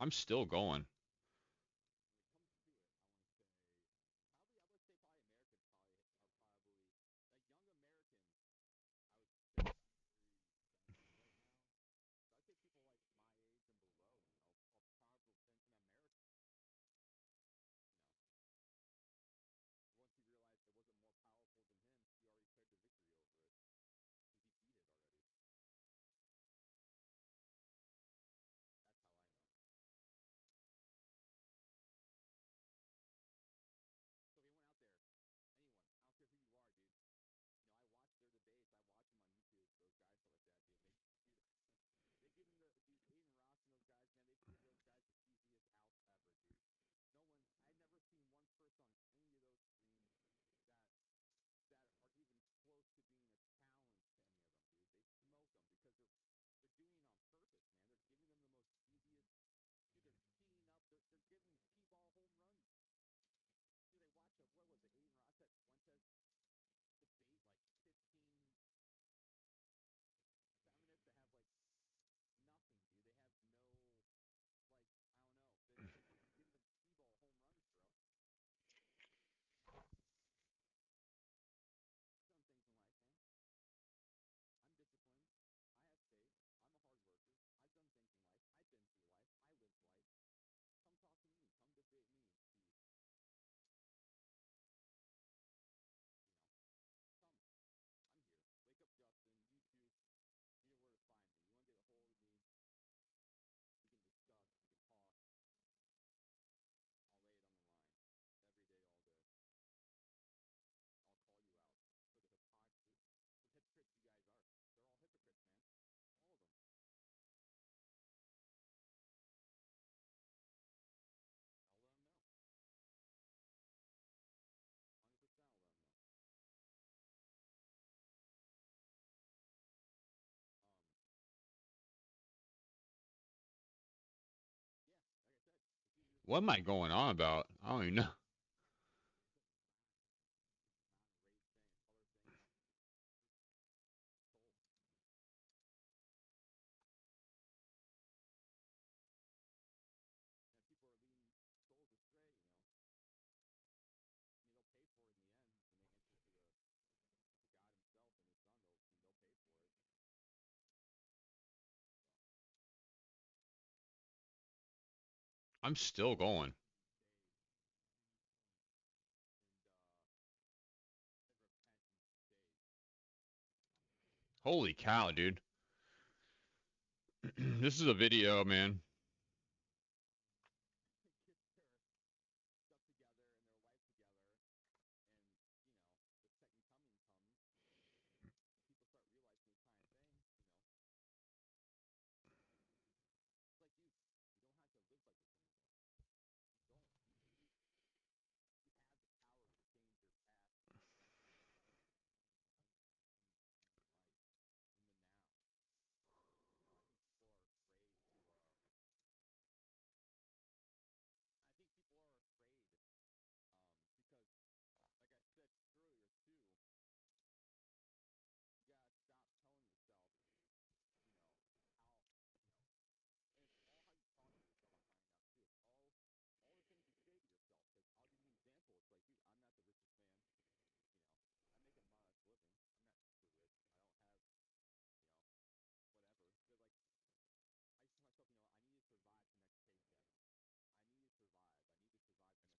I'm still going. What am I going on about? I don't even know. I'm still going. Holy cow, dude. This is a video, man.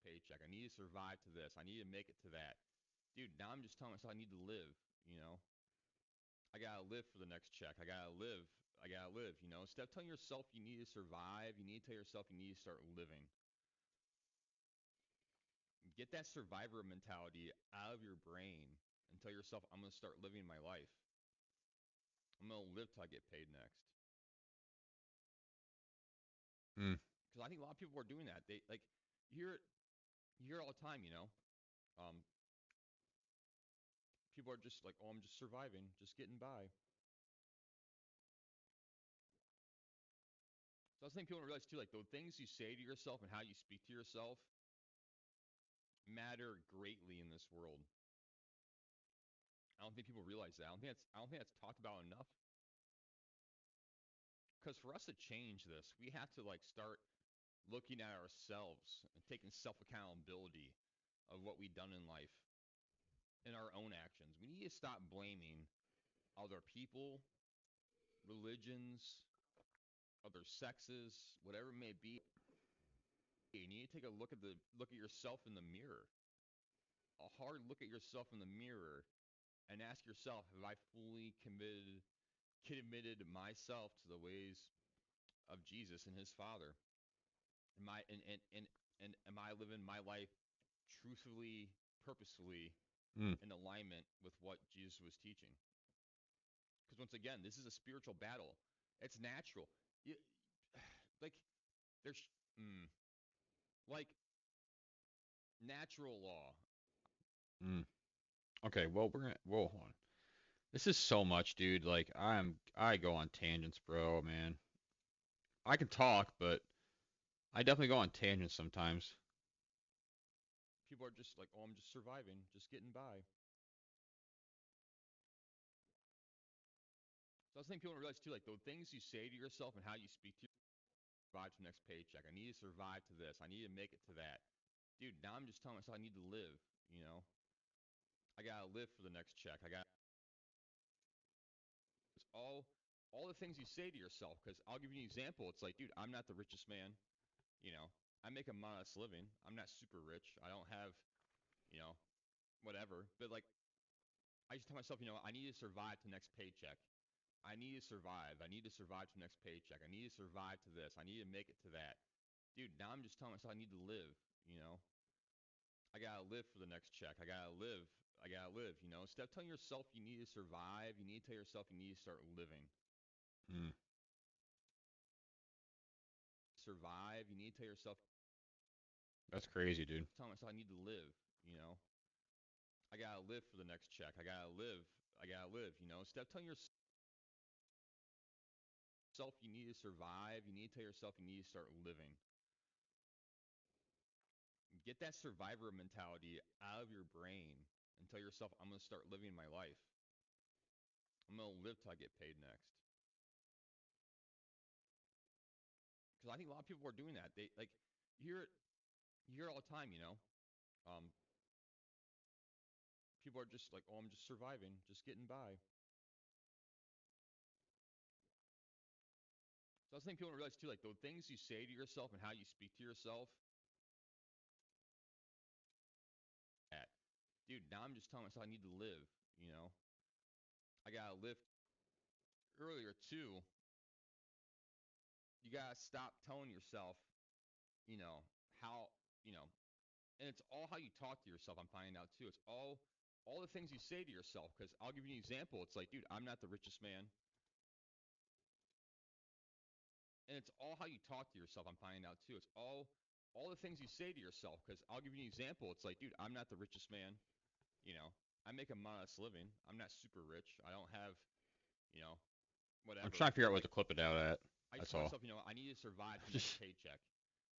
Paycheck. I need to survive to this. I need to make it to that. Dude, now I'm just telling myself I need to live, you know? I gotta live for the next check. I gotta live. I gotta live, you know? Instead of telling yourself you need to survive, you need to tell yourself you need to start living. Get that survivor mentality out of your brain and tell yourself, I'm gonna start living my life. I'm gonna live till I get paid next. Because I think a lot of people are doing that. They like you hear it, you hear it all the time, you know? Um, People are just like, oh, I'm just surviving, just getting by. So I think people don't realize too, like the things you say to yourself and how you speak to yourself matter greatly in this world. I don't think people realize that. I don't think that's talked about enough. Because for us to change this, we have to like start. looking at ourselves and taking self accountability of what we've done in life in our own actions. We need to stop blaming other people, religions, other sexes, whatever it may be. You need to take a look at yourself in the mirror. A hard look at yourself in the mirror and ask yourself, have I fully committed myself to the ways of Jesus and his Father? Am I and am I living my life truthfully, purposefully Mm. in alignment with what Jesus was teaching? Because once again, this is a spiritual battle. It's natural. You, like there's like natural law. Mm. Okay, well we're gonna hold on. This is so much, dude. Like I go on tangents, bro, man. I can talk, but I definitely go on tangents sometimes. People are just like, oh, I'm just surviving, just getting by. So I was thinking people don't realize too, like the things you say to yourself and how you speak to survive to the next paycheck. I need to survive to this. I need to make it to that. Dude, now I'm just telling myself I need to live, you know? I gotta live for the next check. I got it's all the things you say to yourself, because I'll give you an example. It's like, dude, I'm not the richest man, you know. I make a modest living. I'm not super rich. I don't have, you know, whatever. But like I just tell myself, I need to survive to the next paycheck. I need to survive. I need to survive to the next paycheck. I need to survive to this. I need to make it to that. Dude, now I'm just telling myself I need to live, you know? I gotta live for the next check. I gotta live. I gotta live, you know? Instead of telling yourself you need to survive, you need to tell yourself you need to start living. Mm. Survive, you need to tell yourself, That's crazy, dude. telling myself I need to live, you know? I gotta live for the next check. I gotta live. I gotta live, you know? Instead of telling yourself you need to survive, you need to tell yourself you need to start living. Get that survivor mentality out of your brain and tell yourself, I'm going to start living my life. I'm going to live till I get paid next. Because I think a lot of people are doing that. They like you hear it all the time, you know. Um, People are just like, oh, I'm just surviving, just getting by. So I think people don't realize too, like the things you say to yourself and how you speak to yourself. That, dude, now I'm just telling myself I need to live. You know, I gotta live. Earlier too, you gotta stop telling yourself, you know, how, you know, and it's all how you talk to yourself. I'm finding out too. It's all the things you say to yourself. Because I'll give you an example. It's like, dude, I'm not the richest man, and it's all how you talk to yourself. I'm finding out too. It's all the things you say to yourself. Because I'll give you an example. It's like, dude, I'm not the richest man. You know, I make a modest living. I'm not super rich. I don't have, you know, I'm whatever. trying to figure But out what like, to clip it out at. I just That's tell all. myself, I need to survive to the next paycheck.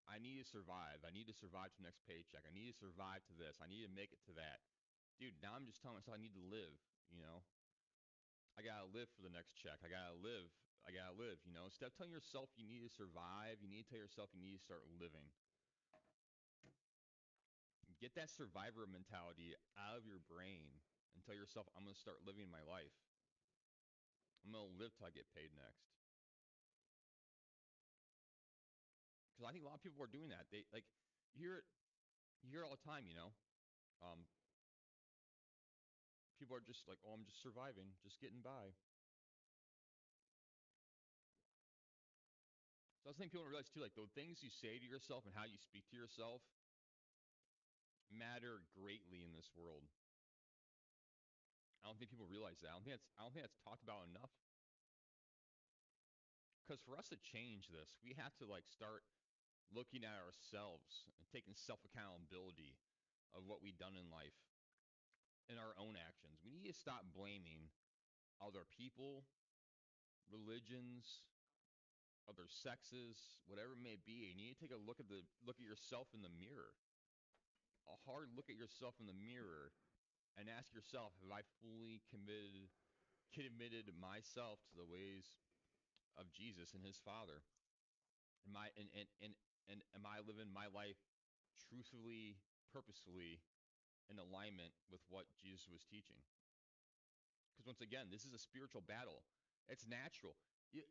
I need to survive. I need to survive to the next paycheck. I need to survive to this. I need to make it to that. Dude, now I'm just telling myself I need to live, you know? I gotta live for the next check. I gotta live. I gotta live, you know? Instead of telling yourself you need to survive, you need to tell yourself you need to start living. Get that survivor mentality out of your brain and tell yourself, I'm gonna start living my life. I'm gonna live till I get paid next. Because I think a lot of people are doing that. They like you hear it all the time, you know? Um, People are just like, oh, I'm just surviving, just getting by. So I was thinking people don't realize too, like the things you say to yourself and how you speak to yourself matter greatly in this world. I don't think people realize that. I don't think that's talked about enough. Because for us to change this, we have to like start looking at ourselves and taking self accountability of what we've done in life in our own actions. We need to stop blaming other people, religions, other sexes, whatever it may be. You need to take a look at yourself in the mirror. A hard look at yourself in the mirror and ask yourself, have I fully committed myself to the ways of Jesus and his Father? And am I living my life truthfully, purposefully in alignment with what Jesus was teaching? Because once again, this is a spiritual battle. It's natural. You,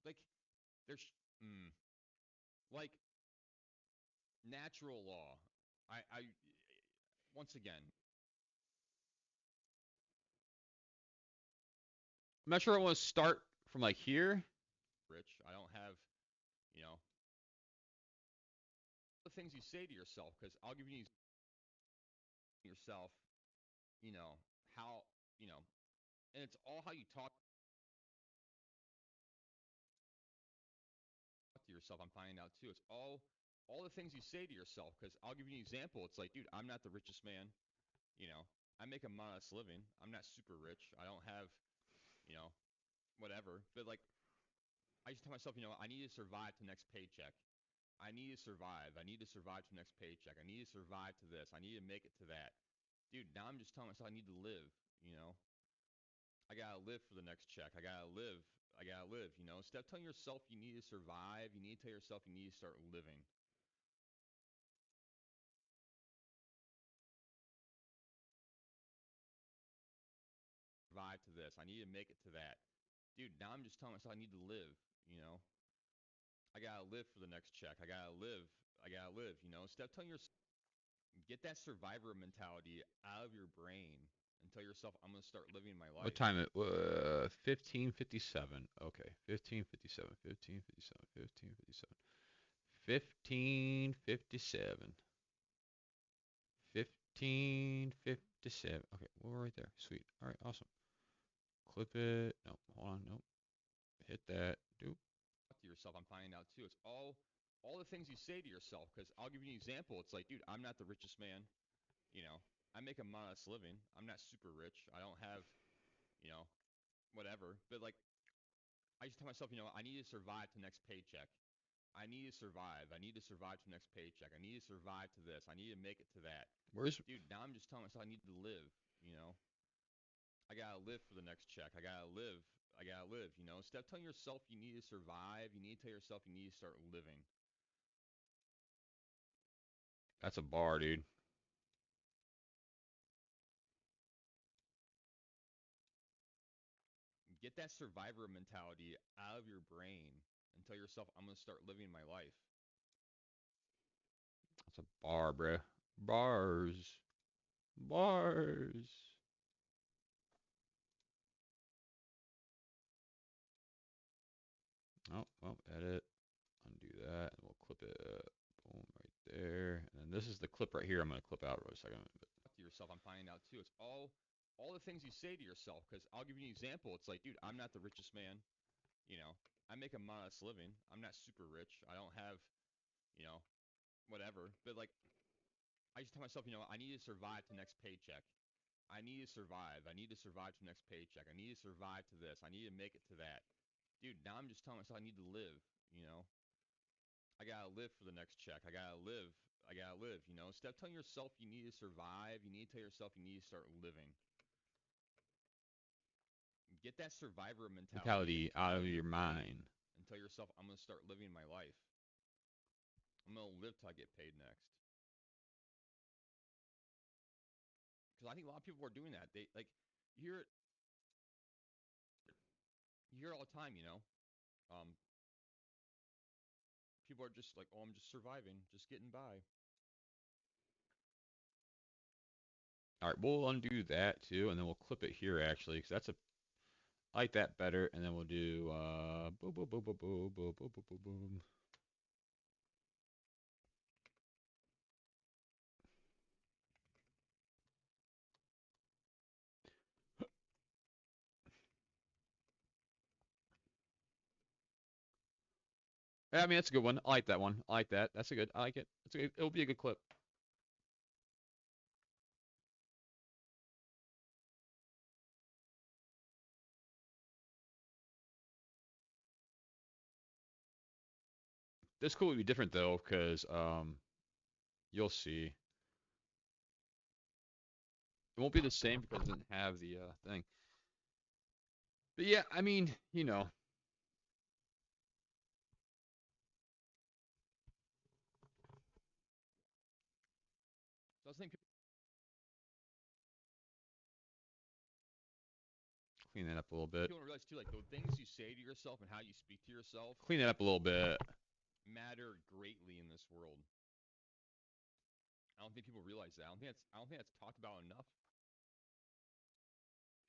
like there's like natural law. I once again, I'm not sure I want to start from like here. Rich, I don't have, you know, the things you say to yourself, because I'll give you yourself, you know, how, you know, and it's all how you talk to yourself. I'm finding out too. It's all the things you say to yourself, because I'll give you an example. It's like, dude, I'm not the richest man, you know. I make a modest living. I'm not super rich. I don't have, you know, whatever. But like I just tell myself, you know, I need to survive to the next paycheck. I need to survive. I need to survive to the next paycheck. I need to survive to this. I need to make it to that. Dude, now I'm just telling myself I need to live, you know. I gotta live for the next check. I gotta live. I gotta live, you know. Instead of telling yourself you need to survive, you need to tell yourself you need to start living. Survive to this. I need to make it to that. Dude, now I'm just telling myself I need to live, you know. I gotta live for the next check. I gotta live. I gotta live, you know. Instead of telling yourself, get that survivor mentality out of your brain and tell yourself, I'm gonna start living my life. What time it? 15:57. Okay, 15:57. 15:57. 15:57. 15:57. 15:57. Okay, we're right there. Sweet. All right, awesome. Clip it. No, hold on. Nope. Hit that. Doop. To yourself, I'm finding out too. It's all the things you say to yourself. Because I'll give you an example. It's like, dude, I'm not the richest man. You know, I make a modest living. I'm not super rich. I don't have, you know, whatever. But like, I just tell myself, you know, I need to survive to the next paycheck. I need to survive. I need to survive to the next paycheck. I need to survive to this. I need to make it to that. Where's Dude, now I'm just telling myself I need to live, you know. I gotta live for the next check. I gotta live. I gotta live, you know. Instead of telling yourself you need to survive, you need to tell yourself you need to start living. That's a bar, dude. Get that survivor mentality out of your brain and tell yourself, I'm gonna start living my life. That's a bar, bruh. Bars. Bars. Oh, well, edit. Undo that, and we'll clip it. Boom, right there. And then this is the clip right here. I'm going to clip out for a second. To yourself, I'm finding out too. It's all the things you say to yourself. Because I'll give you an example. It's like, dude, I'm not the richest man. You know, I make a modest living. I'm not super rich. I don't have, you know, whatever. But like, I just tell myself, you know, I need to survive to the next paycheck. I need to survive. I need to survive to the next paycheck. I need to survive to this. I need to make it to that. Dude, now I'm just telling myself I need to live, you know. I gotta live for the next check. I gotta live. I gotta live, you know. Instead of telling yourself you need to survive, you need to tell yourself you need to start living. Get that survivor mentality Out of your mind. and tell yourself, I'm gonna start living my life. I'm gonna live till I get paid next. Because I think a lot of people are doing that. They like you hear it, you hear it all the time, you know. Um, People are just like, oh, I'm just surviving, just getting by. All right, we'll undo that too, and then we'll clip it here actually, because that's a I like that better. And then we'll do boom, boom, boom, boom, boom, boom, boom, boom, boom, boom. Yeah, I mean, that's a good one. I like that one. I like that. That's a good. I like it. It'll be a good clip. This clip will be different though, because you'll see. It won't be the same because it doesn't have the thing. But yeah, I mean, you know, Clean that up a little bit. People don't realize too, like the things you say to yourself and how you speak to yourself Clean that up a little bit. matter greatly in this world. I don't think people realize that. I don't think that's talked about enough.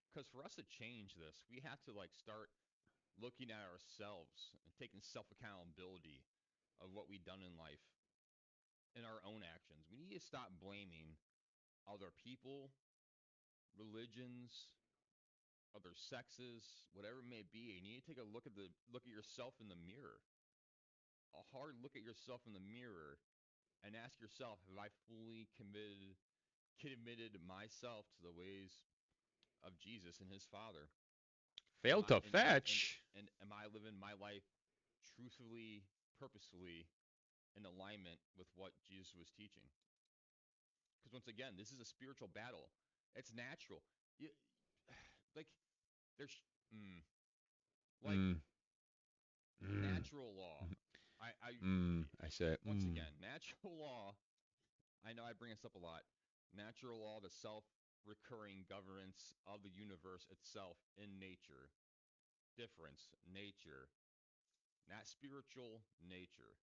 Because for us to change this, we have to like start looking at ourselves and taking self accountability of what we've done in life and our own actions. We need to stop blaming other people, religions, other sexes, whatever it may be. You need to take a look at yourself in the mirror. A hard look at yourself in the mirror and ask yourself, have I fully committed myself to the ways of Jesus and his Father? Failed to fetch. And am I living my life truthfully, purposefully, in alignment with what Jesus was teaching? Because once again, this is a spiritual battle. It's natural. Like there's natural law. I said once again, natural law. I know I bring this up a lot. Natural law, the self-recurring governance of the universe itself in nature. Difference, nature, not spiritual, nature.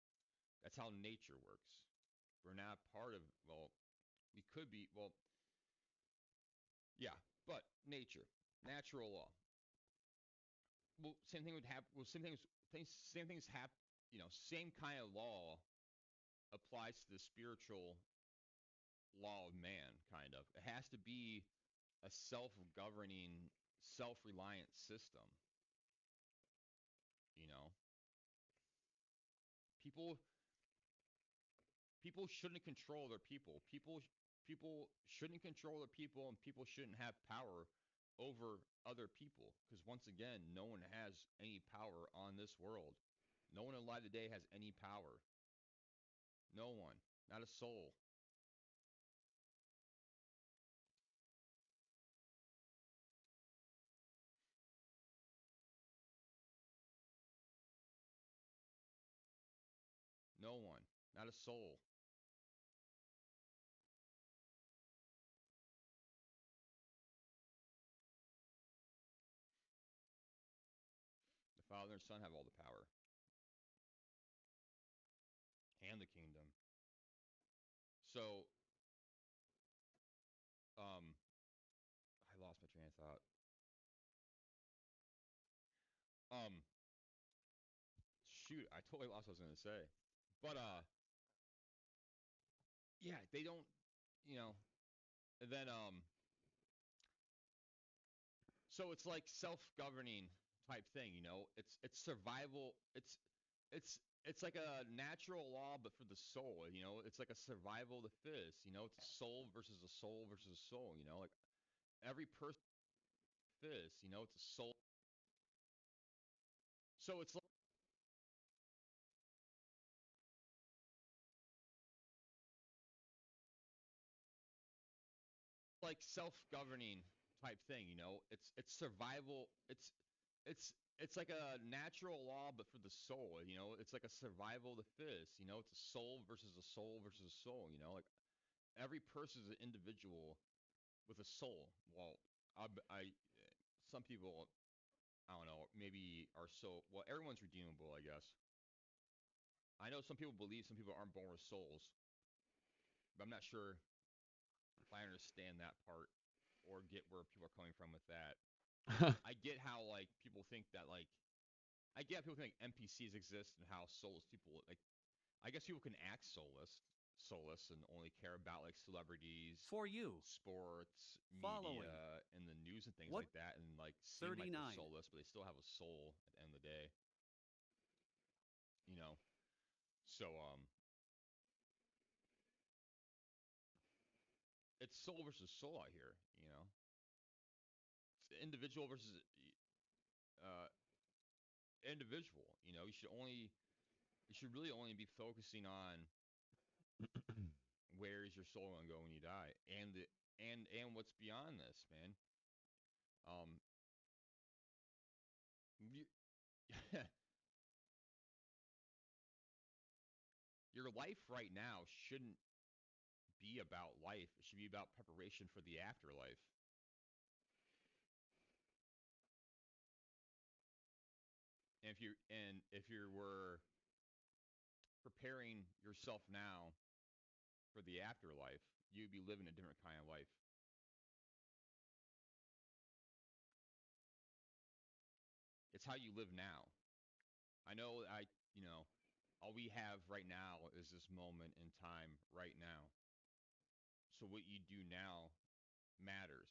That's how nature works. We're not part of, well, we could be, well, yeah, but nature, natural law. Well, same thing would happen. Well, same things happen. Same kind of law applies to the spiritual law of man. Kind of. It has to be a self-governing, self-reliant system. People shouldn't control their people. People shouldn't control their people, and people shouldn't have power over other people. Because once again, no one has any power on this world. No one alive today has any power. No one. Not a soul. No one. Not a soul. The Father and Son have all the power. And the kingdom. So, I lost my train of thought. Shoot, I totally lost what I was gonna say. But yeah, they don't, and then so it's like self-governing type thing. It's survival. It's like a natural law, but for the soul. It's like a survival of the fittest. It's a soul versus a soul versus a soul. Like every person fittest. It's a soul. So it's like self-governing type thing. It's survival. It's like a natural law, but for the soul. It's like a survival of the fittest. It's a soul versus a soul versus a soul. Like every person is an individual with a soul. Well, some people, I don't know, maybe are so, well, everyone's redeemable, I guess. I know some people believe some people aren't born with souls, but I'm not sure if I understand that part or get where people are coming from with that. I get how like people think that like I get people think NPCs exist and how soulless people like. I guess people can act soulless, and only care about like celebrities, For you, sports, following media, and the news and things what? like that, and like seem like 39. they're soulless, but they still have a soul at the end of the day. You know, so it's soul versus soul out here. It's individual versus uh individual. You should really only be focusing on where is your soul gonna go when you die, and what's beyond this, man. Um, you, your life right now shouldn't be about life. It should be about preparation for the afterlife. if you were preparing yourself now for the afterlife, you'd be living a different kind of life. It's how you live now. I know all we have right now is this moment in time right now. So what you do now matters.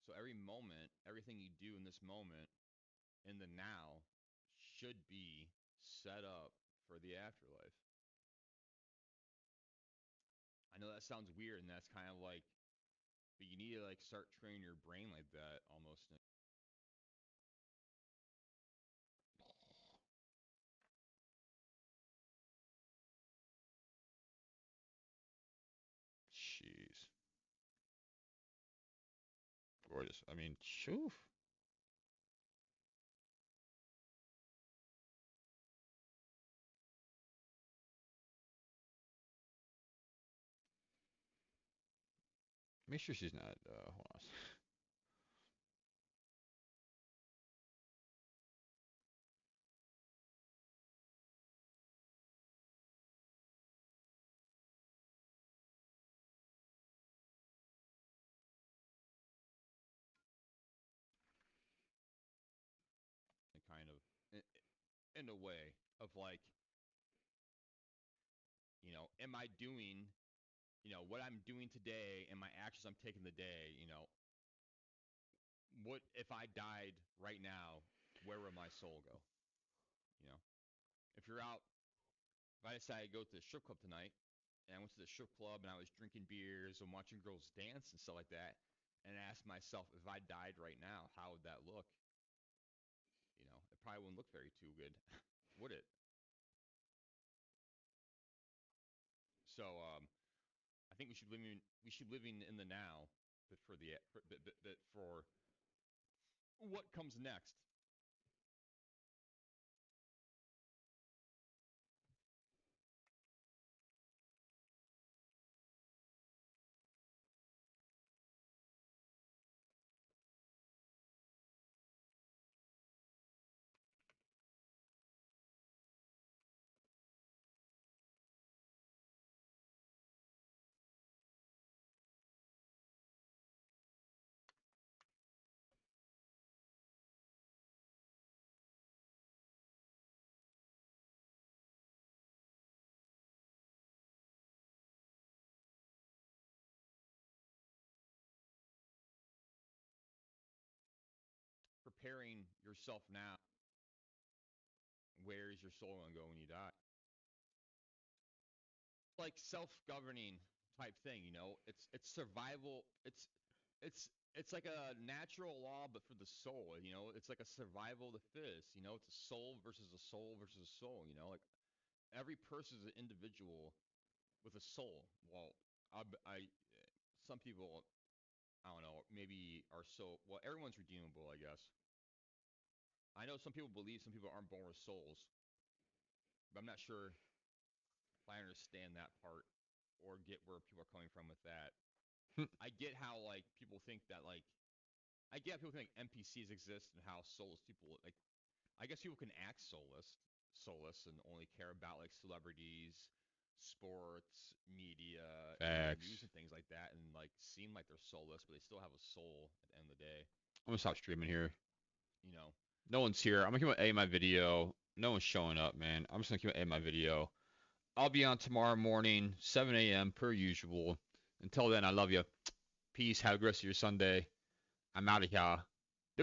So every moment, everything you do in this moment, in the now, should be set up for the afterlife. I know that sounds weird, and that's kind of like, but you need to like start training your brain like that almost. Jeez. Gorgeous. I mean, shoo. Make sure she's not. Hold on. And kind of, in a way of like, am I doing, what I'm doing today and my actions I'm taking today, what if I died right now, where would my soul go? You know, if you're out, if I decided to go to the strip club tonight, and I went to the strip club and I was drinking beers and watching girls dance and stuff like that, and I asked myself, if I died right now, how would that look? It probably wouldn't look very too good, would it? So, I think we should living in the now, but for what comes next. Preparing yourself now. Where is your soul gonna go when you die? Like self-governing type thing, It's survival. It's like a natural law, but for the soul. It's like a survival of the fittest. It's a soul versus a soul versus a soul. Like every person is an individual with a soul. Well, some people, I don't know, maybe are so well. Everyone's redeemable, I guess. I know some people believe some people aren't born with souls, but I'm not sure if I understand that part or get where people are coming from with that. I get how like people think that like I get how people think NPCs exist and how soulless people like. I guess people can act soulless, and only care about like celebrities, sports, media, news Facts. and things like that, and like seem like they're soulless, but they still have a soul at the end of the day. I'm gonna stop streaming here. You know, No one's here. I'm gonna keep on editing my video. No one's showing up, man. I'm just gonna keep on editing my video. I'll be on tomorrow morning, 7 a.m. per usual. Until then, I love you. Peace. Have a good rest of your Sunday. I'm out of here.